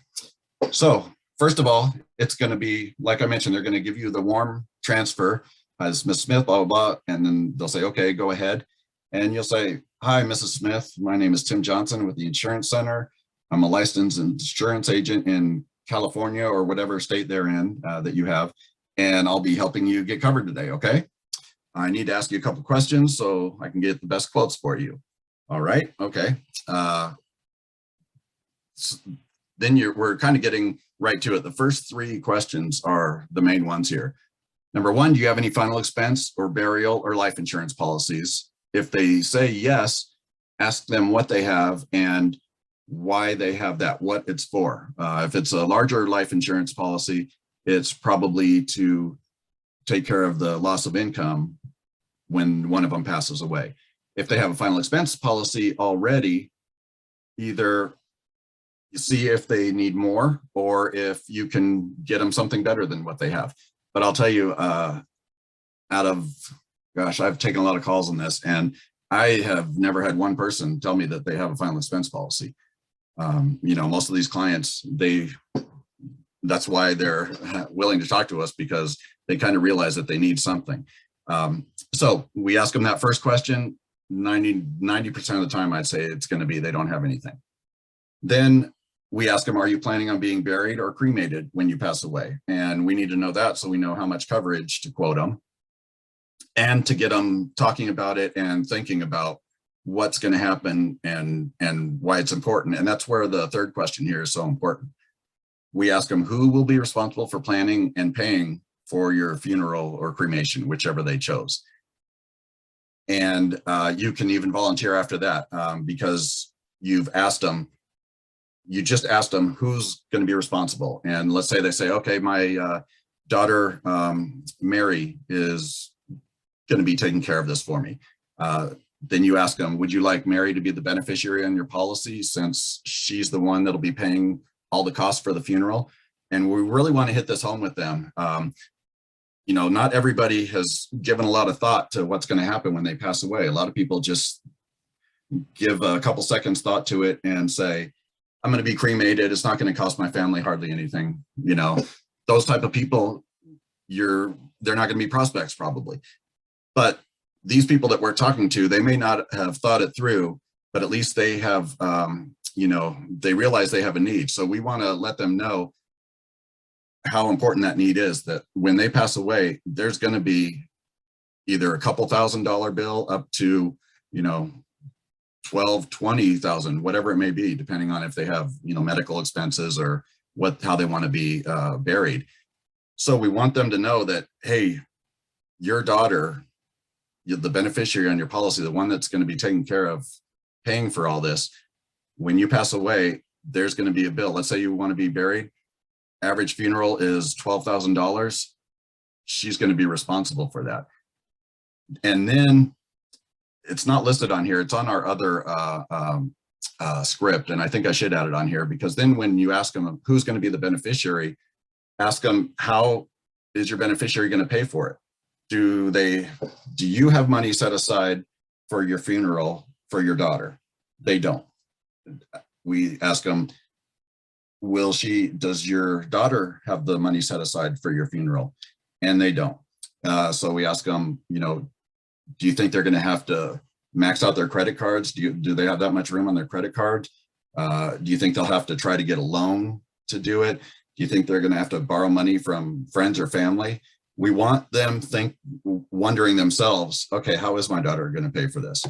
So first of all, it's going to be, like I mentioned, they're going to give you the warm transfer as Ms. Smith, blah, blah, blah. And then they'll say, okay, go ahead. And you'll say, hi, Mrs. Smith. My name is Tim Johnson with the Insurance Center. I'm a licensed insurance agent in California or whatever state they're in that you have. And I'll be helping you get covered today. Okay. I need to ask you a couple questions so I can get the best quotes for you. All right. Okay. Then we're kind of getting right to it. The first three questions are the main ones here. Number one, do you have any final expense or burial or life insurance policies? If they say yes, ask them what they have and why they have that, what it's for. If it's a larger life insurance policy, it's probably to take care of the loss of income when one of them passes away. If they have a final expense policy already, either you see if they need more or if you can get them something better than what they have. But I'll tell you, out of, gosh, I've taken a lot of calls on this and I have never had one person tell me that they have a final expense policy. You know, most of these clients, that's why they're willing to talk to us, because they kind of realize that they need something. So we ask them that first question, 90% of the time, I'd say it's going to be, they don't have anything. Then we ask them, are you planning on being buried or cremated when you pass away? And we need to know that so we know how much coverage to quote them and to get them talking about it and thinking about what's going to happen and why it's important. And that's where the third question here is so important. We ask them who will be responsible for planning and paying for your funeral or cremation, whichever they chose. And you can even volunteer after that because you've asked them, you just asked them who's going to be responsible. And let's say they say, okay, my daughter, Mary, is going to be taking care of this for me. Then you ask them, would you like Mary to be the beneficiary on your policy since she's the one that'll be paying all the costs for the funeral? And we really want to hit this home with them. You know, not everybody has given a lot of thought to what's going to happen when they pass away. A lot of people just give a couple seconds thought to it and say, I'm going to be cremated. It's not going to cost my family hardly anything. You know, those type of people, they're not going to be prospects probably. But these people that we're talking to, they may not have thought it through, but at least they have, you know, they realize they have a need. So we want to let them know how important that need is, that when they pass away, there's going to be either a couple $1,000 bill up to, you know, 12, 20,000, whatever it may be, depending on if they have, you know, medical expenses or how they want to be buried. So we want them to know that, hey, your daughter, the beneficiary on your policy, the one that's going to be taking care of paying for all this, when you pass away, there's going to be a bill. Let's say you want to be buried. Average funeral is $12,000. She's going to be responsible for that. And then it's not listed on here. It's on our other script. And I think I should add it on here, because then when you ask them who's going to be the beneficiary, ask them, how is your beneficiary going to pay for it? Do you have money set aside for your funeral for your daughter? They don't. We ask them, does your daughter have the money set aside for your funeral? And they don't. So we ask them, you know, do you think they're going to have to max out their credit cards? Do they have that much room on their credit card? Do you think they'll have to try to get a loan to do it? Do you think they're going to have to borrow money from friends or family? We want them wondering themselves, okay, how is my daughter going to pay for this?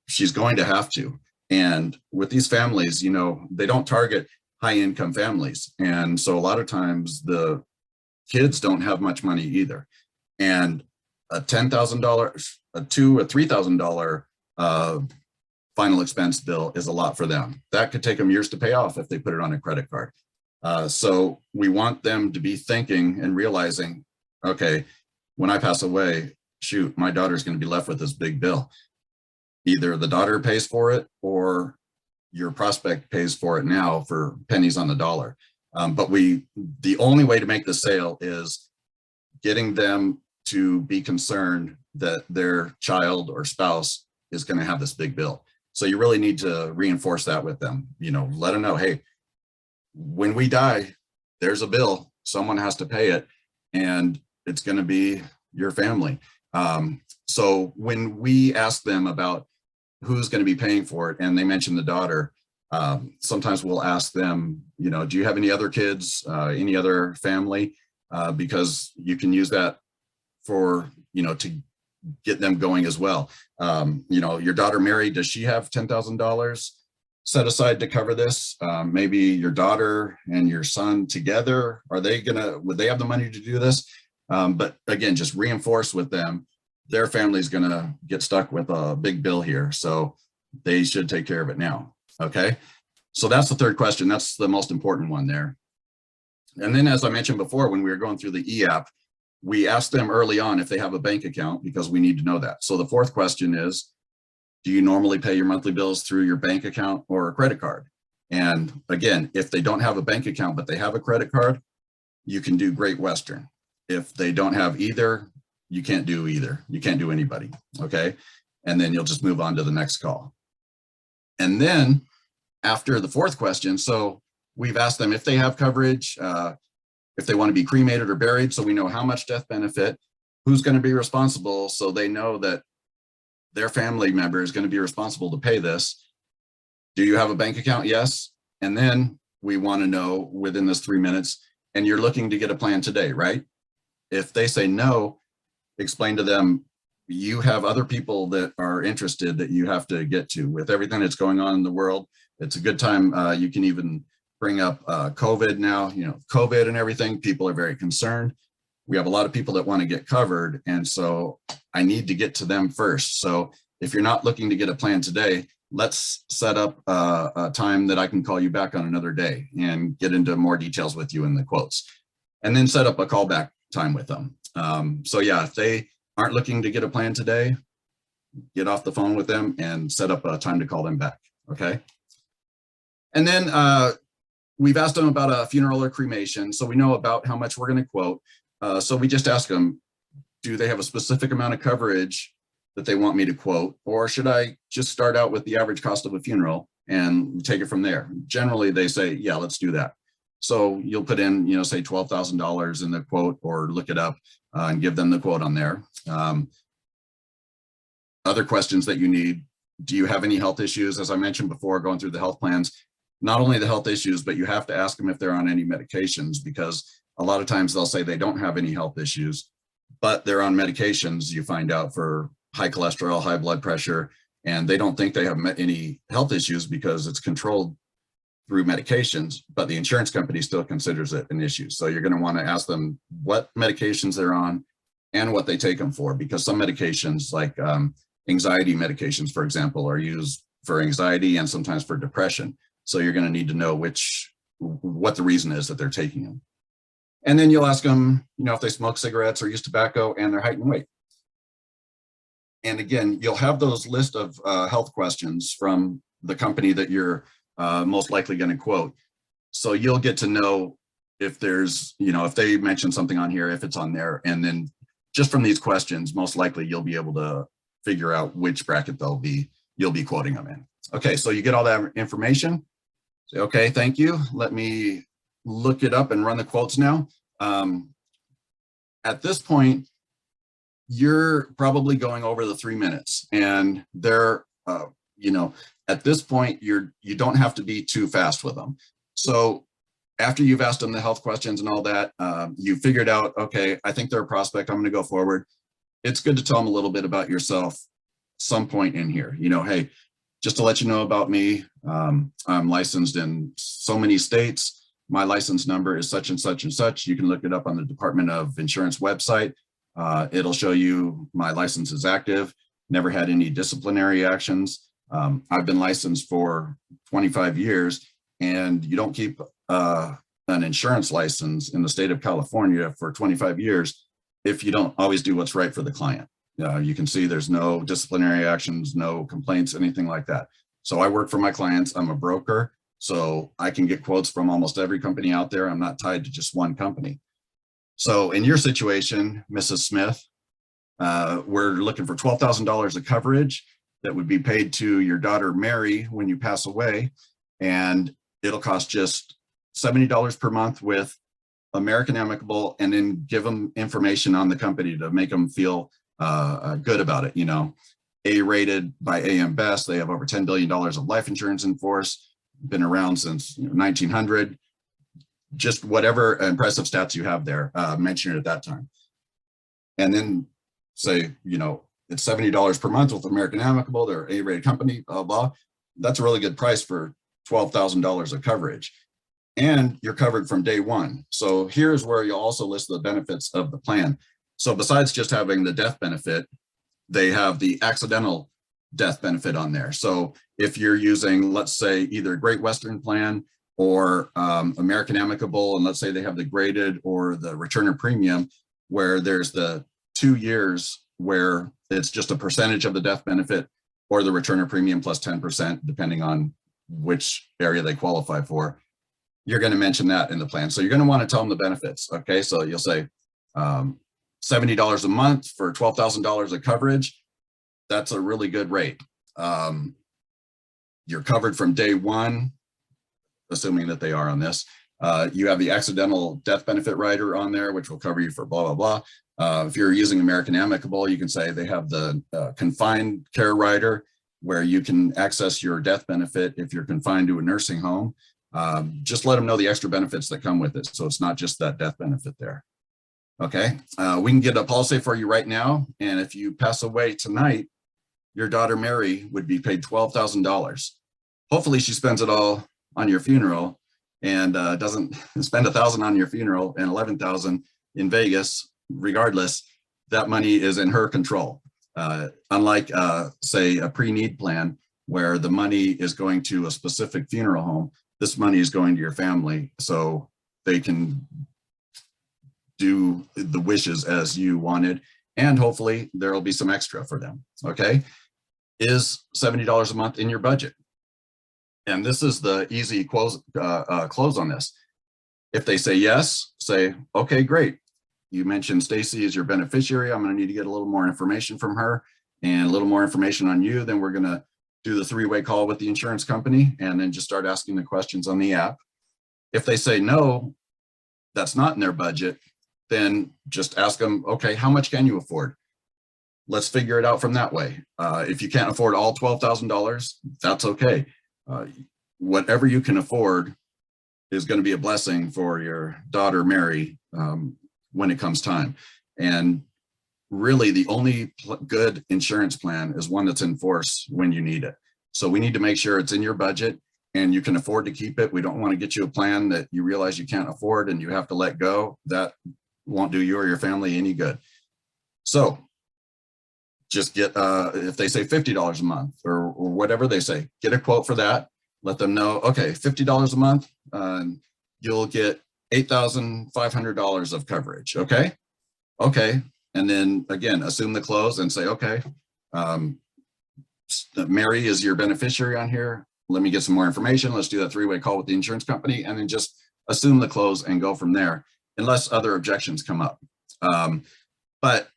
She's going to have to. And with these families, you know, they don't target high income families. And so a lot of times the kids don't have much money either. And a $10,000, a $2,000 or $3,000 final expense bill is a lot for them. That could take them years to pay off if they put it on a credit card. So we want them to be thinking and realizing, okay, when I pass away, shoot, my daughter's going to be left with this big bill. Either the daughter pays for it or your prospect pays for it now for pennies on the dollar. But the only way to make the sale is getting them to be concerned that their child or spouse is going to have this big bill. So you really need to reinforce that with them, let them know, hey, when we die, there's a bill, someone has to pay it, and it's going to be your family. So when we ask them about who's going to be paying for it, and they mention the daughter, sometimes we'll ask them, do you have any other kids, any other family? Because you can use that for, to get them going as well. Your daughter Mary, does she have $10,000 set aside to cover this? Maybe your daughter and your son together, would they have the money to do this? But again, just reinforce with them, their family's gonna get stuck with a big bill here, so they should take care of it now. Okay, so that's the third question. That's the most important one there. And then, as I mentioned before, when we were going through the e-app, we asked them early on if they have a bank account, because we need to know that. So the fourth question is, do you normally pay your monthly bills through your bank account or a credit card? And again, if they don't have a bank account, but they have a credit card, you can do Great Western. If they don't have either, you can't do either. You can't do anybody, okay? And then you'll just move on to the next call. And then after the fourth question, so we've asked them if they have coverage, if they want to be cremated or buried, so we know how much death benefit, who's going to be responsible, so they know that their family member is going to be responsible to pay this. Do you have a bank account? Yes. And then we want to know within this 3 minutes, and you're looking to get a plan today, right? If they say no, explain to them, you have other people that are interested that you have to get to. With everything that's going on in the world, it's a good time. You can even bring up COVID now, COVID and everything. People are very concerned. We have a lot of people that want to get covered, and so I need to get to them first. So if you're not looking to get a plan today, let's set up a time that I can call you back on another day and get into more details with you in the quotes, and then set up a callback time with them. So yeah, if they aren't looking to get a plan today, get off the phone with them and set up a time to call them back, okay? And then we've asked them about a funeral or cremation, so we know about how much we're going to quote. So we just ask them, do they have a specific amount of coverage that they want me to quote, or should I just start out with the average cost of a funeral and take it from there? Generally, they say, yeah, let's do that. So you'll put in, say $12,000 in the quote, or look it up and give them the quote on there. Other questions that you need, do you have any health issues? As I mentioned before, going through the health plans, not only the health issues, but you have to ask them if they're on any medications, because a lot of times they'll say they don't have any health issues, but they're on medications, you find out, for high cholesterol, high blood pressure, and they don't think they have any health issues because it's controlled through medications, but the insurance company still considers it an issue. So you're going to want to ask them what medications they're on and what they take them for, because some medications, like anxiety medications, for example, are used for anxiety and sometimes for depression. So you're going to need to know what the reason is that they're taking them. And then you'll ask them, if they smoke cigarettes or use tobacco, and their height and weight. And again, you'll have those list of health questions from the company that you're most likely going to quote. So you'll get to know if there's, if they mention something on here, if it's on there. And then just from these questions, most likely you'll be able to figure out which bracket you'll be quoting them in. Okay, so you get all that information. Say, okay, thank you. Let me look it up and run the quotes now. At this point, you're probably going over the 3 minutes, and they're, at this point, you don't have to be too fast with them. So after you've asked them the health questions and all that, you figured out, okay, I think they're a prospect, I'm going to go forward. It's good to tell them a little bit about yourself some point in here. Hey, just to let you know about me, I'm licensed in so many states. My license number is such and such and such. You can look it up on the Department of Insurance website. It'll show you my license is active, never had any disciplinary actions. I've been licensed for 25 years, and you don't keep an insurance license in the state of California for 25 years if you don't always do what's right for the client. You can see there's no disciplinary actions, no complaints, anything like that. So I work for my clients. I'm a broker. So I can get quotes from almost every company out there. I'm not tied to just one company. So in your situation, Mrs. Smith, we're looking for $12,000 of coverage that would be paid to your daughter, Mary, when you pass away. And it'll cost just $70 per month with American Amicable, and then give them information on the company to make them feel good about it. You know, A-rated by AM Best. They have over $10 billion of life insurance in force, been around since 1900. Just whatever impressive stats you have there, mention it at that time. And then say, you know, it's $70 per month with American Amicable, they're an A-rated company, blah, blah. That's a really good price for $12,000 of coverage. And you're covered from day one. So here's where you'll also list the benefits of the plan. So besides just having the death benefit, they have the accidental death benefit on there. So if you're using, let's say, either Great Western plan or American Amicable, and let's say they have the graded or the return of premium, where there's the 2 years where it's just a percentage of the death benefit or the return of premium plus 10%, depending on which area they qualify for. You're going to mention that in the plan. So you're going to want to tell them the benefits. Okay. So you'll say $70 a month for $12,000 of coverage. That's a really good rate. You're covered from day one, assuming that they are on this. You have the accidental death benefit rider on there, which will cover you for blah, blah, blah. If you're using American Amicable, you can say they have the confined care rider, where you can access your death benefit if you're confined to a nursing home. Just let them know the extra benefits that come with it. So it's not just that death benefit there. Okay, we can get a policy for you right now. And if you pass away tonight, your daughter Mary would be paid $12,000. Hopefully she spends it all on your funeral and doesn't spend $1,000 on your funeral and $11,000 in Vegas. Regardless, that money is in her control. Unlike say a pre-need plan where the money is going to a specific funeral home, this money is going to your family so they can do the wishes as you wanted, and hopefully there will be some extra for them. Okay, is $70 a month in your budget? And this is the easy close on this. If they say yes, say, okay, great. You mentioned Stacy is your beneficiary. I'm going to need to get a little more information from her and a little more information on you. Then we're going to do the three-way call with the insurance company and then just start asking the questions on the app. If they say no, that's not in their budget, then just ask them, okay, how much can you afford? Let's figure it out from that way. If you can't afford all $12,000, that's okay. Whatever you can afford is going to be a blessing for your daughter, Mary, when it comes time. And really the only good insurance plan is one that's in force when you need it. So we need to make sure it's in your budget and you can afford to keep it. We don't want to get you a plan that you realize you can't afford and you have to let go. That won't do you or your family any good. So just get, if they say $50 a month or whatever they say, get a quote for that. Let them know, okay, $50 a month, you'll get $8,500 of coverage. Okay. Okay. And then again, assume the close and say, okay, Mary is your beneficiary on here. Let me get some more information. Let's do that three-way call with the insurance company and then just assume the close and go from there, unless other objections come up. But,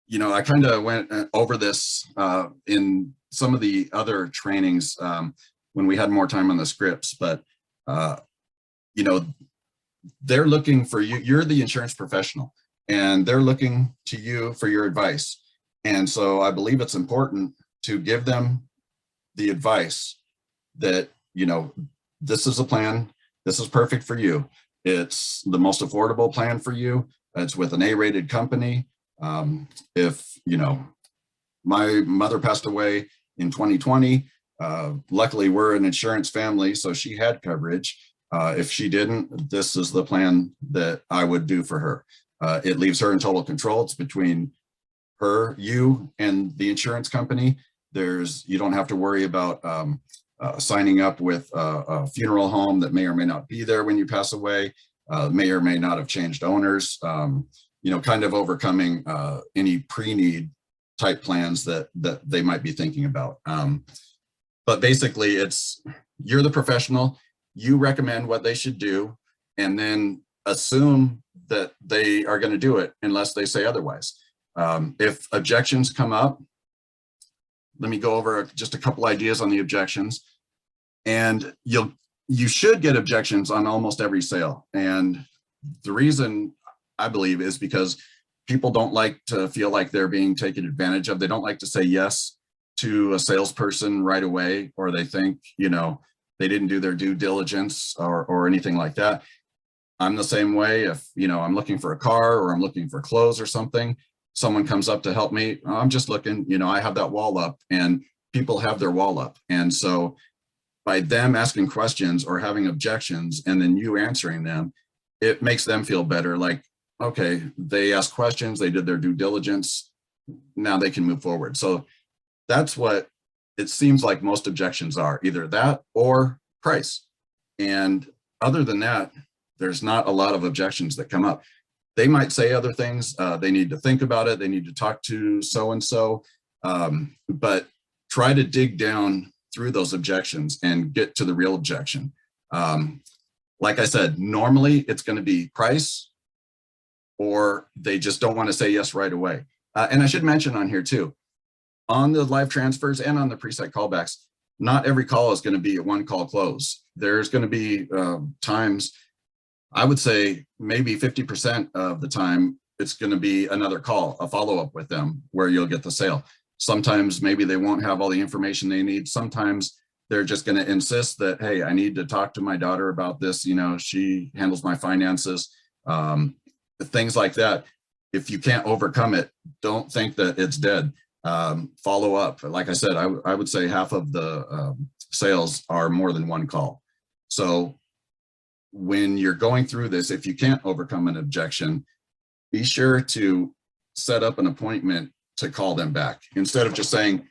you know, I kind of went over this in some of the other trainings when we had more time on the scripts, but, you know, they're looking for you. You're the insurance professional and they're looking to you for your advice. And so I believe it's important to give them the advice that, you know, this is a plan. This is perfect for you. It's the most affordable plan for you. It's with an A-rated company. If, you know, my mother passed away in 2020, luckily we're an insurance family, so she had coverage. If she didn't, this is the plan that I would do for her. It leaves her in total control. It's between her, you, and the insurance company. You don't have to worry about signing up with a funeral home that may or may not be there when you pass away, may or may not have changed owners, you know, kind of overcoming any pre-need type plans that they might be thinking about. But basically you're the professional, you recommend what they should do, and then assume that they are going to do it unless they say otherwise. If objections come up, let me go over just a couple ideas on the objections. And you should get objections on almost every sale. And the reason, I believe, is because people don't like to feel like they're being taken advantage of. They don't like to say yes to a salesperson right away, or they think, they didn't do their due diligence or anything like that. I'm the same way. If, I'm looking for a car or I'm looking for clothes or something, someone comes up to help me, I'm just looking, I have that wall up, and people have their wall up. And so by them asking questions or having objections and then you answering them, it makes them feel better. Like, okay, they asked questions, they did their due diligence, now they can move forward. So that's what it seems like most objections are, either that or price. And other than that, there's not a lot of objections that come up. They might say other things, they need to think about it, they need to talk to so-and-so, but try to dig down through those objections and get to the real objection. Like I said, normally it's going to be price, or they just don't want to say yes right away. And I should mention on here too, on the live transfers and on the preset callbacks, not every call is going to be a one call close. There's going to be times, I would say maybe 50% of the time, it's going to be another call, a follow-up with them where you'll get the sale. Sometimes maybe they won't have all the information they need. Sometimes they're just going to insist that, hey, I need to talk to my daughter about this. She handles my finances, things like that. If you can't overcome it, don't think that it's dead. Follow up. Like I said, I would say half of the sales are more than one call. So when you're going through this, if you can't overcome an objection, be sure to set up an appointment to call them back. Instead of just saying,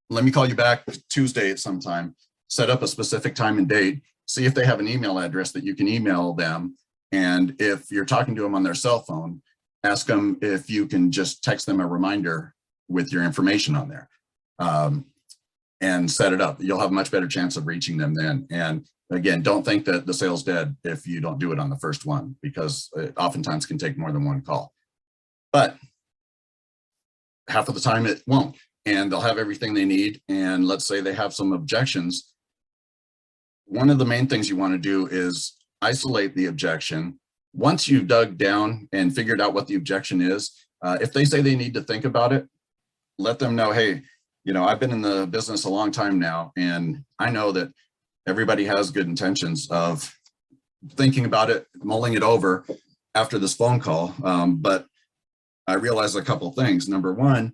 let me call you back Tuesday at some time, set up a specific time and date, see if they have an email address that you can email them. And if you're talking to them on their cell phone, ask them if you can just text them a reminder with your information on there, and set it up. You'll have a much better chance of reaching them then. And again, don't think that the sale's dead if you don't do it on the first one, because it oftentimes can take more than one call. But half of the time it won't, and they'll have everything they need. And let's say they have some objections. One of the main things you want to do is isolate the objection. Once you've dug down and figured out what the objection is, if they say they need to think about it, let them know, hey, I've been in the business a long time now, and I know that everybody has good intentions of thinking about it, mulling it over after this phone call. But I realized a couple things. Number one,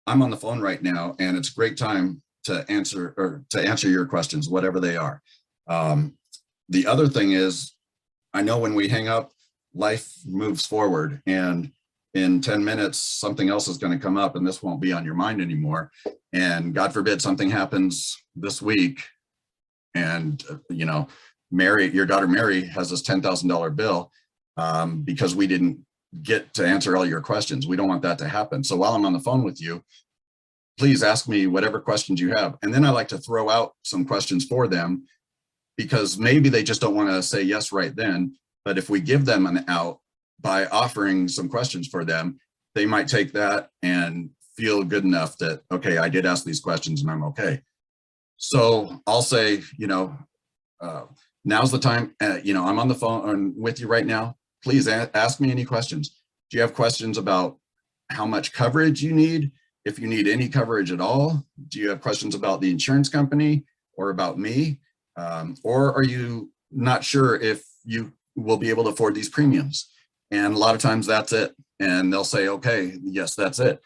I'm on the phone right now, and it's a great time to answer your questions, whatever they are. The other thing is, I know when we hang up, life moves forward, and in 10 minutes, something else is going to come up, and this won't be on your mind anymore. And God forbid something happens this week, and Mary, your daughter Mary, has this $10,000 bill because we didn't get to answer all your questions. We don't want that to happen. So while I'm on the phone with you, please ask me whatever questions you have. And then I like to throw out some questions for them, because maybe they just don't want to say yes right then. But if we give them an out by offering some questions for them, they might take that and feel good enough that, okay, I did ask these questions and I'm okay. So I'll say, now's the time, I'm on the phone with you right now. Please ask me any questions. Do you have questions about how much coverage you need? If you need any coverage at all? Do you have questions about the insurance company or about me? Or are you not sure if you will be able to afford these premiums? And a lot of times that's it. And they'll say, okay, yes, that's it.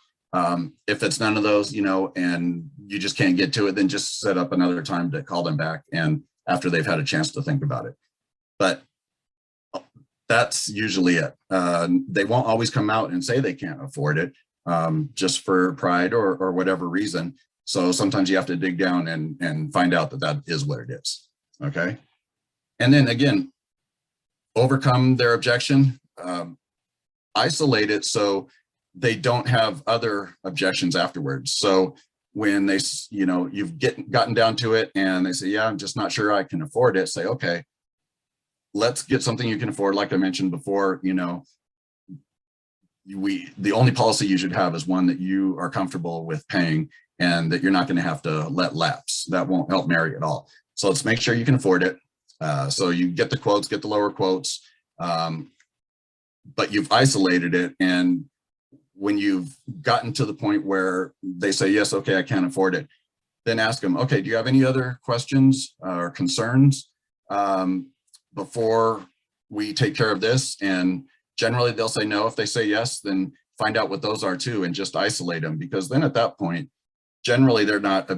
If it's none of those, and you just can't get to it, then just set up another time to call them back, and after they've had a chance to think about it. But that's usually it. They won't always come out and say they can't afford it, just for pride or whatever reason. So sometimes you have to dig down and find out that that is what it is. Okay. And then again, overcome their objection, isolate it so they don't have other objections afterwards. So when they, you've gotten down to it and they say, yeah, I'm just not sure I can afford it. Say, okay, let's get something you can afford. Like I mentioned before, the only policy you should have is one that you are comfortable with paying and that you're not going to have to let lapse. That won't help Mary at all. So let's make sure you can afford it. So you get the quotes, get the lower quotes, but you've isolated it. And when you've gotten to the point where they say, yes, okay, I can't afford it, then ask them, okay, do you have any other questions or concerns before we take care of this? And generally they'll say no. If they say yes, then find out what those are too and just isolate them, because then at that point, generally they're not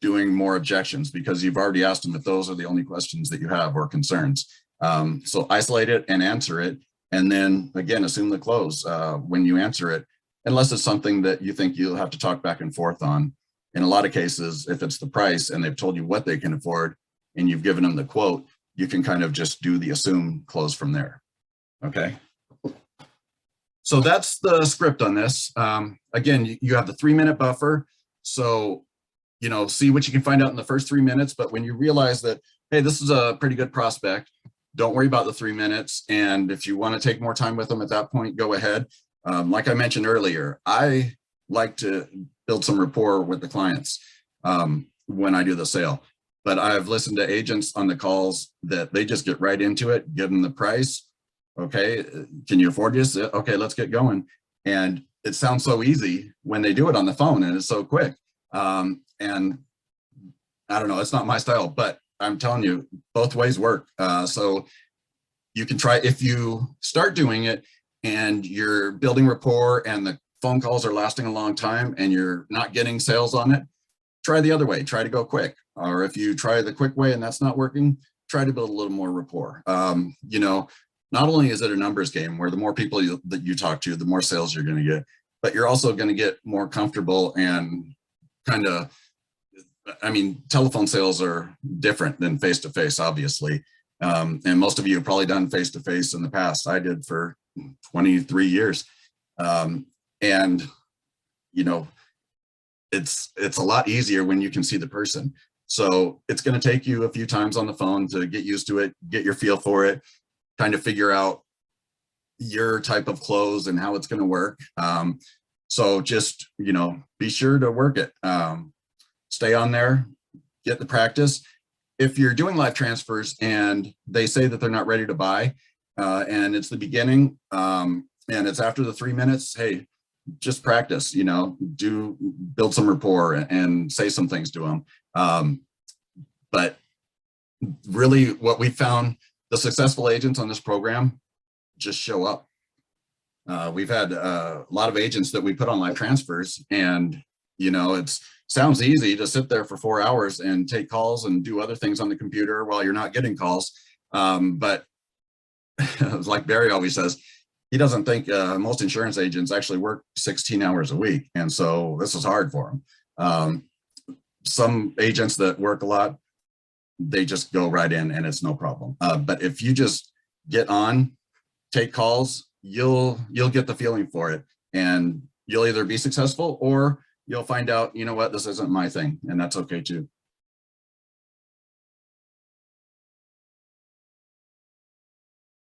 doing more objections because you've already asked them if those are the only questions that you have or concerns. So isolate it and answer it. And then again, assume the close when you answer it, unless it's something that you think you'll have to talk back and forth on. In a lot of cases, if it's the price and they've told you what they can afford and you've given them the quote, you can kind of just do the assume close from there. Okay. So that's the script on this. Again, you have the 3-minute buffer. So, see what you can find out in the first 3 minutes. But when you realize that, hey, this is a pretty good prospect, don't worry about the 3 minutes. And if you want to take more time with them at that point, go ahead. Like I mentioned earlier, I like to build some rapport with the clients when I do the sale. But I've listened to agents on the calls that they just get right into it, give them the price. Okay, can you afford this? Okay, let's get going. And it sounds so easy when they do it on the phone and it's so quick. And I don't know, it's not my style, but I'm telling you, both ways work. So you can try, if you start doing it and you're building rapport and the phone calls are lasting a long time and you're not getting sales on it, try the other way, try to go quick. Or if you try the quick way and that's not working, try to build a little more rapport. Not only is it a numbers game where the more people that you talk to, the more sales you're going to get, but you're also going to get more comfortable and kind of, telephone sales are different than face-to-face, obviously. And most of you have probably done face-to-face in the past. I did for 23 years. It's a lot easier when you can see the person. So it's going to take you a few times on the phone to get used to it, get your feel for it, kind of figure out your type of close and how it's going to work. So just, be sure to work it. Stay on there, get the practice. If you're doing live transfers and they say that they're not ready to buy and it's the beginning and it's after the 3 minutes, hey, just practice, build some rapport and say some things to them. But really what we found, the successful agents on this program just show up. We've had a lot of agents that we put on live transfers and, it sounds easy to sit there for 4 hours and take calls and do other things on the computer while you're not getting calls. But like Barry always says, he doesn't think most insurance agents actually work 16 hours a week. And so this is hard for them. Some agents that work a lot, they just go right in and it's no problem. But if you just get on, take calls, you'll get the feeling for it and you'll either be successful or you'll find out, this isn't my thing, and that's okay too.